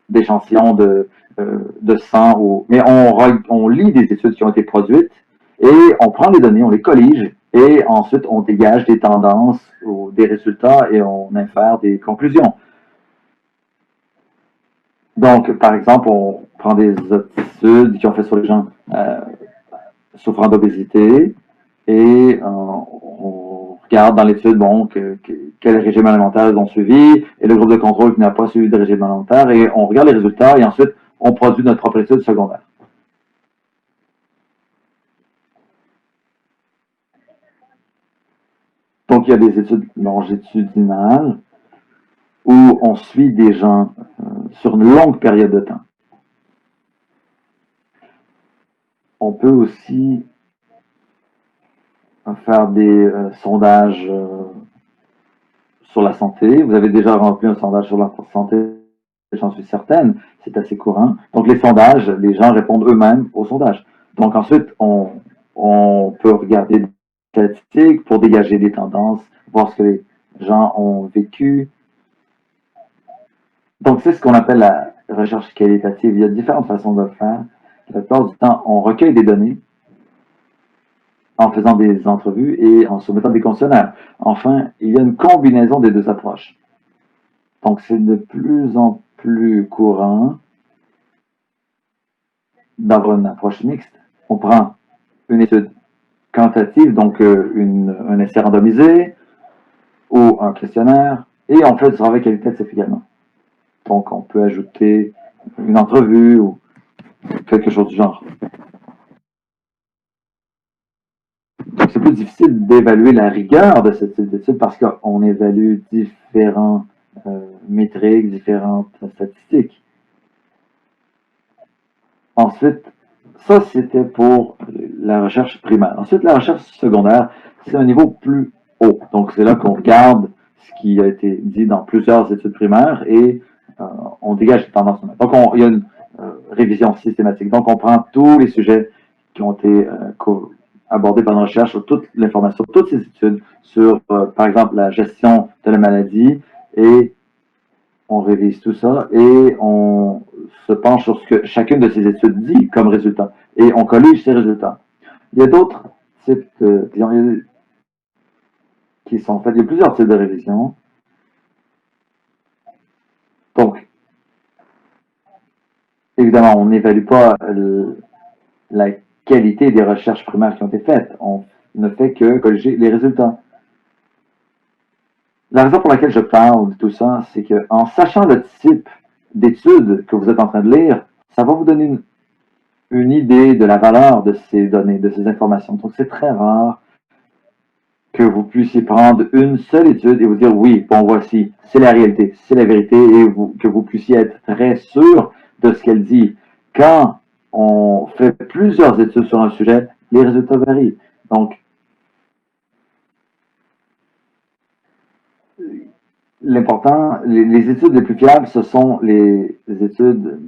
d'échantillons de sang, mais on lit des études qui ont été produites et on prend les données, on les collige et ensuite on dégage des tendances ou des résultats et on infère des conclusions. Donc, par exemple, on prend des études qui ont fait sur les gens souffrant d'obésité et on regarde dans l'étude quel régime alimentaire ils ont suivi et le groupe de contrôle qui n'a pas suivi de régime alimentaire et on regarde les résultats et ensuite on produit notre propre étude secondaire. Donc il y a des études longitudinales où on suit des gens sur une longue période de temps. On peut aussi faire des sondages sur la santé. Vous avez déjà rempli un sondage sur la santé, j'en suis certaine, c'est assez courant. Donc les sondages, les gens répondent eux-mêmes aux sondages. Donc ensuite, on peut regarder des statistiques pour dégager des tendances, voir ce que les gens ont vécu. Donc c'est ce qu'on appelle la recherche qualitative. Il y a différentes façons de le faire. La plupart du temps, on recueille des données en faisant des entrevues et en soumettant des questionnaires. Enfin, il y a une combinaison des deux approches. Donc, c'est de plus en plus courant d'avoir une approche mixte. On prend une étude quantitative, donc un essai randomisé ou un questionnaire, et on fait du travail qualitatif également. Donc, on peut ajouter une entrevue ou quelque chose du genre. Donc, c'est plus difficile d'évaluer la rigueur de ce type d'étude parce qu'on évalue différents métriques, différentes statistiques. Ensuite, ça c'était pour la recherche primaire. Ensuite, la recherche secondaire, c'est un niveau plus haut. Donc, c'est là qu'on regarde ce qui a été dit dans plusieurs études primaires et on dégage les tendances. Donc, il y a une révision systématique. Donc, on prend tous les sujets qui ont été abordé par une recherche sur toute l'information, toutes ces études sur, par exemple, la gestion de la maladie, et on révise tout ça et on se penche sur ce que chacune de ces études dit comme résultat et on collige ces résultats. Il y a d'autres types qui sont faits, il y a plusieurs types de révision. Donc, évidemment, on n'évalue pas la qualité des recherches primaires qui ont été faites. On ne fait que corriger les résultats. La raison pour laquelle je parle de tout ça, c'est qu'en sachant le type d'études que vous êtes en train de lire, ça va vous donner une idée de la valeur de ces données, de ces informations. Donc, c'est très rare que vous puissiez prendre une seule étude et vous dire, oui, bon, voici, c'est la réalité, c'est la vérité, et que vous puissiez être très sûr de ce qu'elle dit. Quand on fait plusieurs études sur un sujet, les résultats varient. Donc, l'important, les études les plus fiables, ce sont les études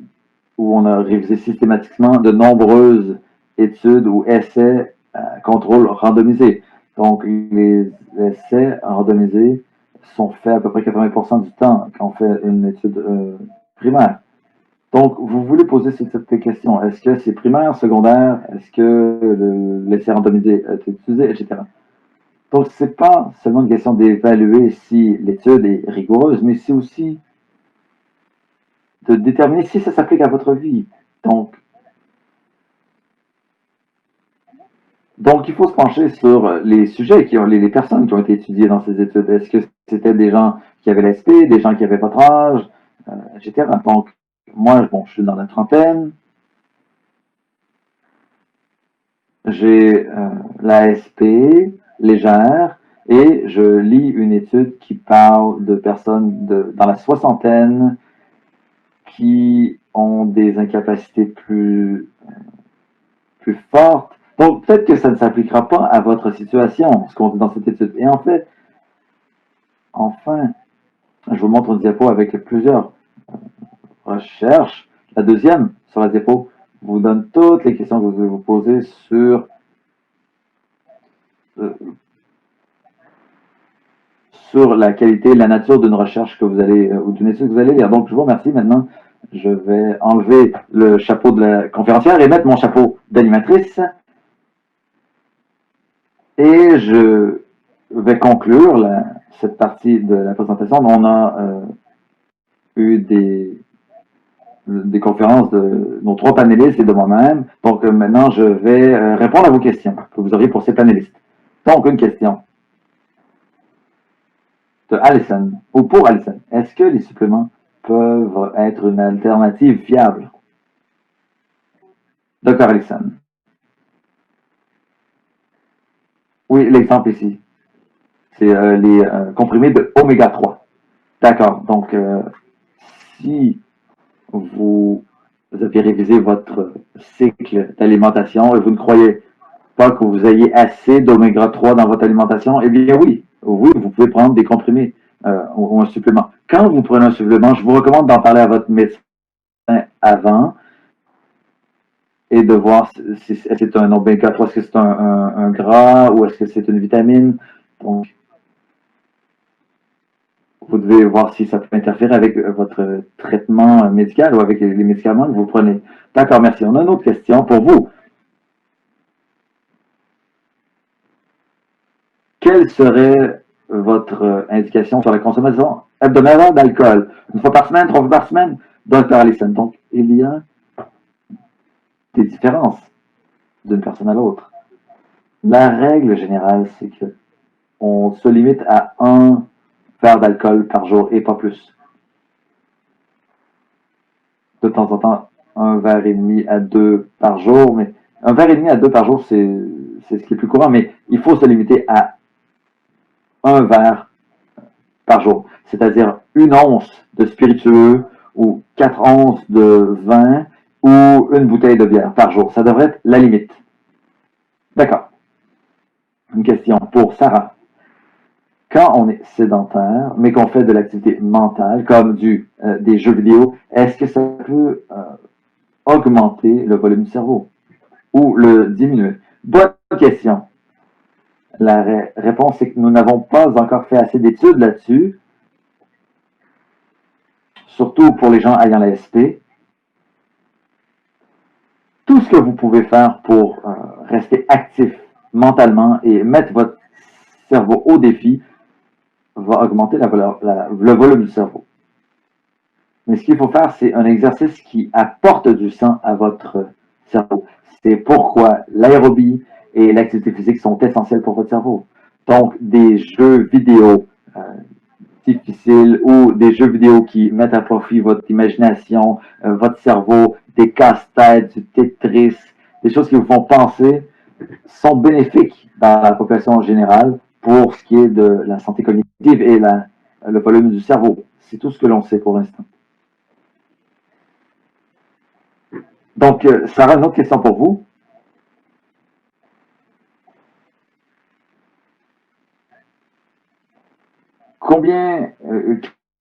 où on a révisé systématiquement de nombreuses études ou essais à contrôle randomisé. Donc, les essais randomisés sont faits à peu près 80% du temps quand on fait une étude primaire. Donc, vous voulez poser cette question. Est-ce que c'est primaire, secondaire? Est-ce que l'essai randomisé est utilisé, etc. Donc, ce n'est pas seulement une question d'évaluer si l'étude est rigoureuse, mais c'est aussi de déterminer si ça s'applique à votre vie. Donc, il faut se pencher sur les sujets, les personnes qui ont été étudiées dans ces études. Est-ce que c'était des gens qui avaient l'ASP, des gens qui avaient votre âge, etc. Donc, moi, bon, je suis dans la trentaine. J'ai l'ASP légère et je lis une étude qui parle de personnes dans la soixantaine qui ont des incapacités plus fortes. Donc, peut-être que ça ne s'appliquera pas à votre situation, ce qu'on dit dans cette étude. Et en fait, enfin, je vous montre une diapo avec plusieurs recherches. La deuxième, sur la diapo, vous donne toutes les questions que vous devez vous poser sur la qualité, la nature d'une recherche que vous allez, ou d'une étude que vous allez lire. Donc, je vous remercie. Maintenant, je vais enlever le chapeau de la conférencière et mettre mon chapeau d'animatrice. Et je vais conclure cette partie de la présentation. On a eu des conférences de nos trois panélistes et de moi-même. Donc, maintenant, je vais répondre à vos questions que vous auriez pour ces panélistes. Donc, une question de Alison, ou pour Alison. Est-ce que les suppléments peuvent être une alternative viable? Docteur Alison. Oui, l'exemple ici. C'est les comprimés de oméga 3. D'accord. Donc, si vous avez révisé votre cycle d'alimentation et vous ne croyez pas que vous ayez assez d'oméga 3 dans votre alimentation, eh bien oui, vous pouvez prendre des comprimés ou un supplément. Quand vous prenez un supplément, je vous recommande d'en parler à votre médecin avant et de voir si c'est un oméga 3, est-ce que c'est un gras ou est-ce que c'est une vitamine. Donc, vous devez voir si ça peut interférer avec votre traitement médical ou avec les médicaments que vous prenez. D'accord, merci. On a une autre question pour vous. Quelle serait votre indication sur la consommation hebdomadaire d'alcool? Une fois par semaine, 3 fois par semaine? Docteur Allison. Donc, il y a des différences d'une personne à l'autre. La règle générale, c'est que on se limite à 1 verre d'alcool par jour et pas plus. De temps en temps, 1 verre et demi à 2 par jour, mais 1 verre et demi à 2 par jour, c'est ce qui est plus courant, mais il faut se limiter à 1 verre par jour, c'est-à-dire 1 once de spiritueux ou 4 onces de vin ou 1 bouteille de bière par jour. Ça devrait être la limite. D'accord. Une question pour Sarah. Quand on est sédentaire, mais qu'on fait de l'activité mentale, comme des jeux vidéo, est-ce que ça peut augmenter le volume du cerveau ou le diminuer? Bonne question. La réponse est que nous n'avons pas encore fait assez d'études là-dessus, surtout pour les gens ayant la SP. Tout ce que vous pouvez faire pour rester actif mentalement et mettre votre cerveau au défi va augmenter le volume du cerveau. Mais ce qu'il faut faire, c'est un exercice qui apporte du sang à votre cerveau. C'est pourquoi l'aérobie et l'activité physique sont essentielles pour votre cerveau. Donc, des jeux vidéo difficiles ou des jeux vidéo qui mettent à profit votre imagination, votre cerveau, des casse-têtes, du Tetris, des choses qui vous font penser, sont bénéfiques dans la population en général pour ce qui est de la santé cognitive et le volume du cerveau. C'est tout ce que l'on sait pour l'instant. Donc, Sarah, une autre question pour vous.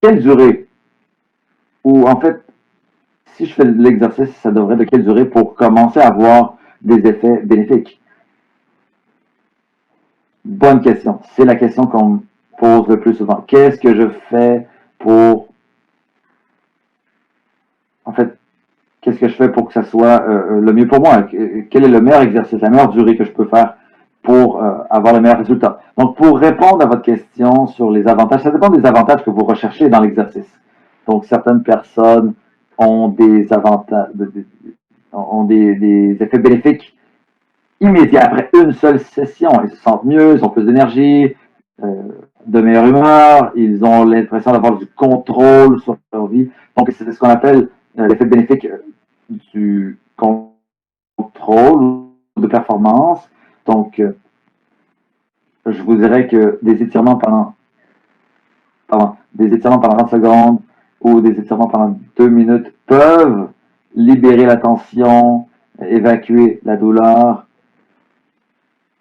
Quelle durée, ou en fait, si je fais l'exercice, ça devrait être de quelle durée pour commencer à avoir des effets bénéfiques? Bonne question. C'est la question qu'on me pose le plus souvent. Qu'est-ce que je fais pour... En fait, qu'est-ce que je fais pour que ça soit le mieux pour moi? Quel est le meilleur exercice, la meilleure durée que je peux faire pour avoir le meilleur résultat? Donc, pour répondre à votre question sur les avantages, ça dépend des avantages que vous recherchez dans l'exercice. Donc, certaines personnes ont des avantages, ont des effets bénéfiques immédiats après une seule session. Ils se sentent mieux, ils ont plus d'énergie, de meilleure humeur, ils ont l'impression d'avoir du contrôle sur leur vie. Donc, c'est ce qu'on appelle l'effet bénéfique du contrôle de performance. Donc, je vous dirais que des étirements pendant 30 secondes ou des étirements pendant 2 minutes peuvent libérer la tension, évacuer la douleur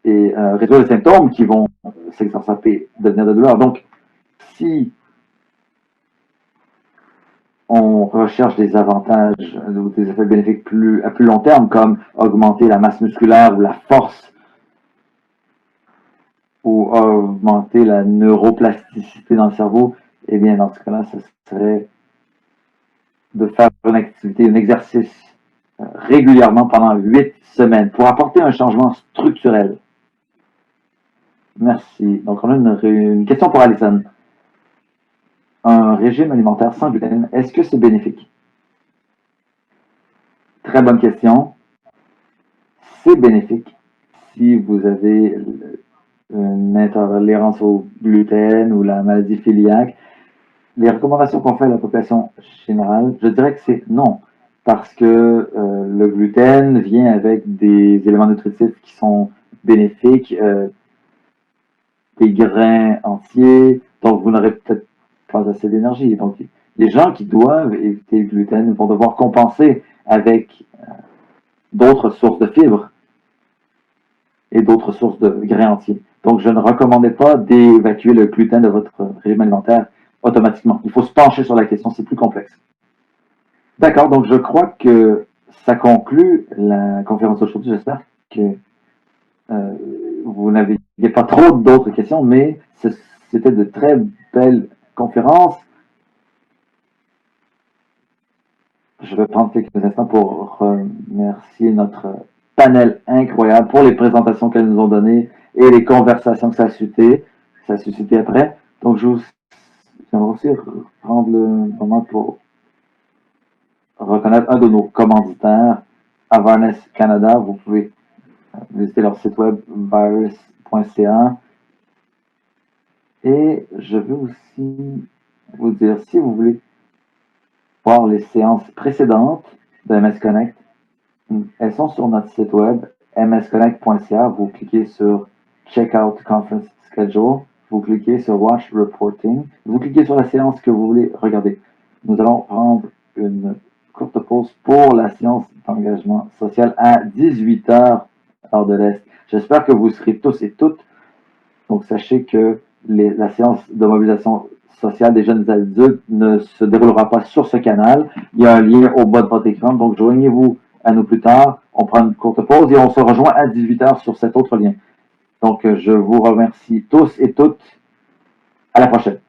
et réduire les symptômes qui vont s'exercer, devenir de douleur. Donc, si on recherche des avantages ou des effets bénéfiques à plus long terme, comme augmenter la masse musculaire ou la force, ou augmenter la neuroplasticité dans le cerveau, eh bien, dans ce cas-là, ce serait de faire une activité, un exercice régulièrement pendant 8 semaines pour apporter un changement structurel. Merci. Donc, on a une question pour Alison. Un régime alimentaire sans gluten, est-ce que c'est bénéfique? Très bonne question. C'est bénéfique si vous avez une intolérance au gluten ou la maladie cœliaque. Les recommandations qu'on fait à la population générale, je dirais que c'est non, parce que le gluten vient avec des éléments nutritifs qui sont bénéfiques, des grains entiers, donc vous n'aurez peut-être pas assez d'énergie. Donc, les gens qui doivent éviter le gluten vont devoir compenser avec d'autres sources de fibres et d'autres sources de grains entiers. Donc, je ne recommandais pas d'évacuer le gluten de votre régime alimentaire automatiquement. Il faut se pencher sur la question, c'est plus complexe. D'accord, donc je crois que ça conclut la conférence d'aujourd'hui. J'espère que vous n'aviez pas trop d'autres questions, mais c'était de très belles conférences. Je vais prendre quelques instants pour remercier notre panel incroyable pour les présentations qu'elles nous ont données et les conversations que ça a suscité après. Donc, j'aimerais aussi prendre le moment pour reconnaître un de nos commanditaires, Awareness Canada. Vous pouvez visiter leur site web virus.ca. Et je veux aussi vous dire, si vous voulez voir les séances précédentes de MS Connect, elles sont sur notre site web msconnect.ca. Vous cliquez sur Checkout Conference Schedule, vous cliquez sur Watch Reporting, vous cliquez sur la séance que vous voulez regarder. Nous allons prendre une courte pause pour la séance d'engagement social à 18h heure de l'Est. J'espère que vous serez tous et toutes. Donc, sachez que la séance de mobilisation sociale des jeunes adultes ne se déroulera pas sur ce canal. Il y a un lien au bas de votre écran. Donc, joignez-vous à nous plus tard on prend une courte pause et on se rejoint à 18h sur cet autre lien. Donc, je vous remercie tous et toutes. À la prochaine.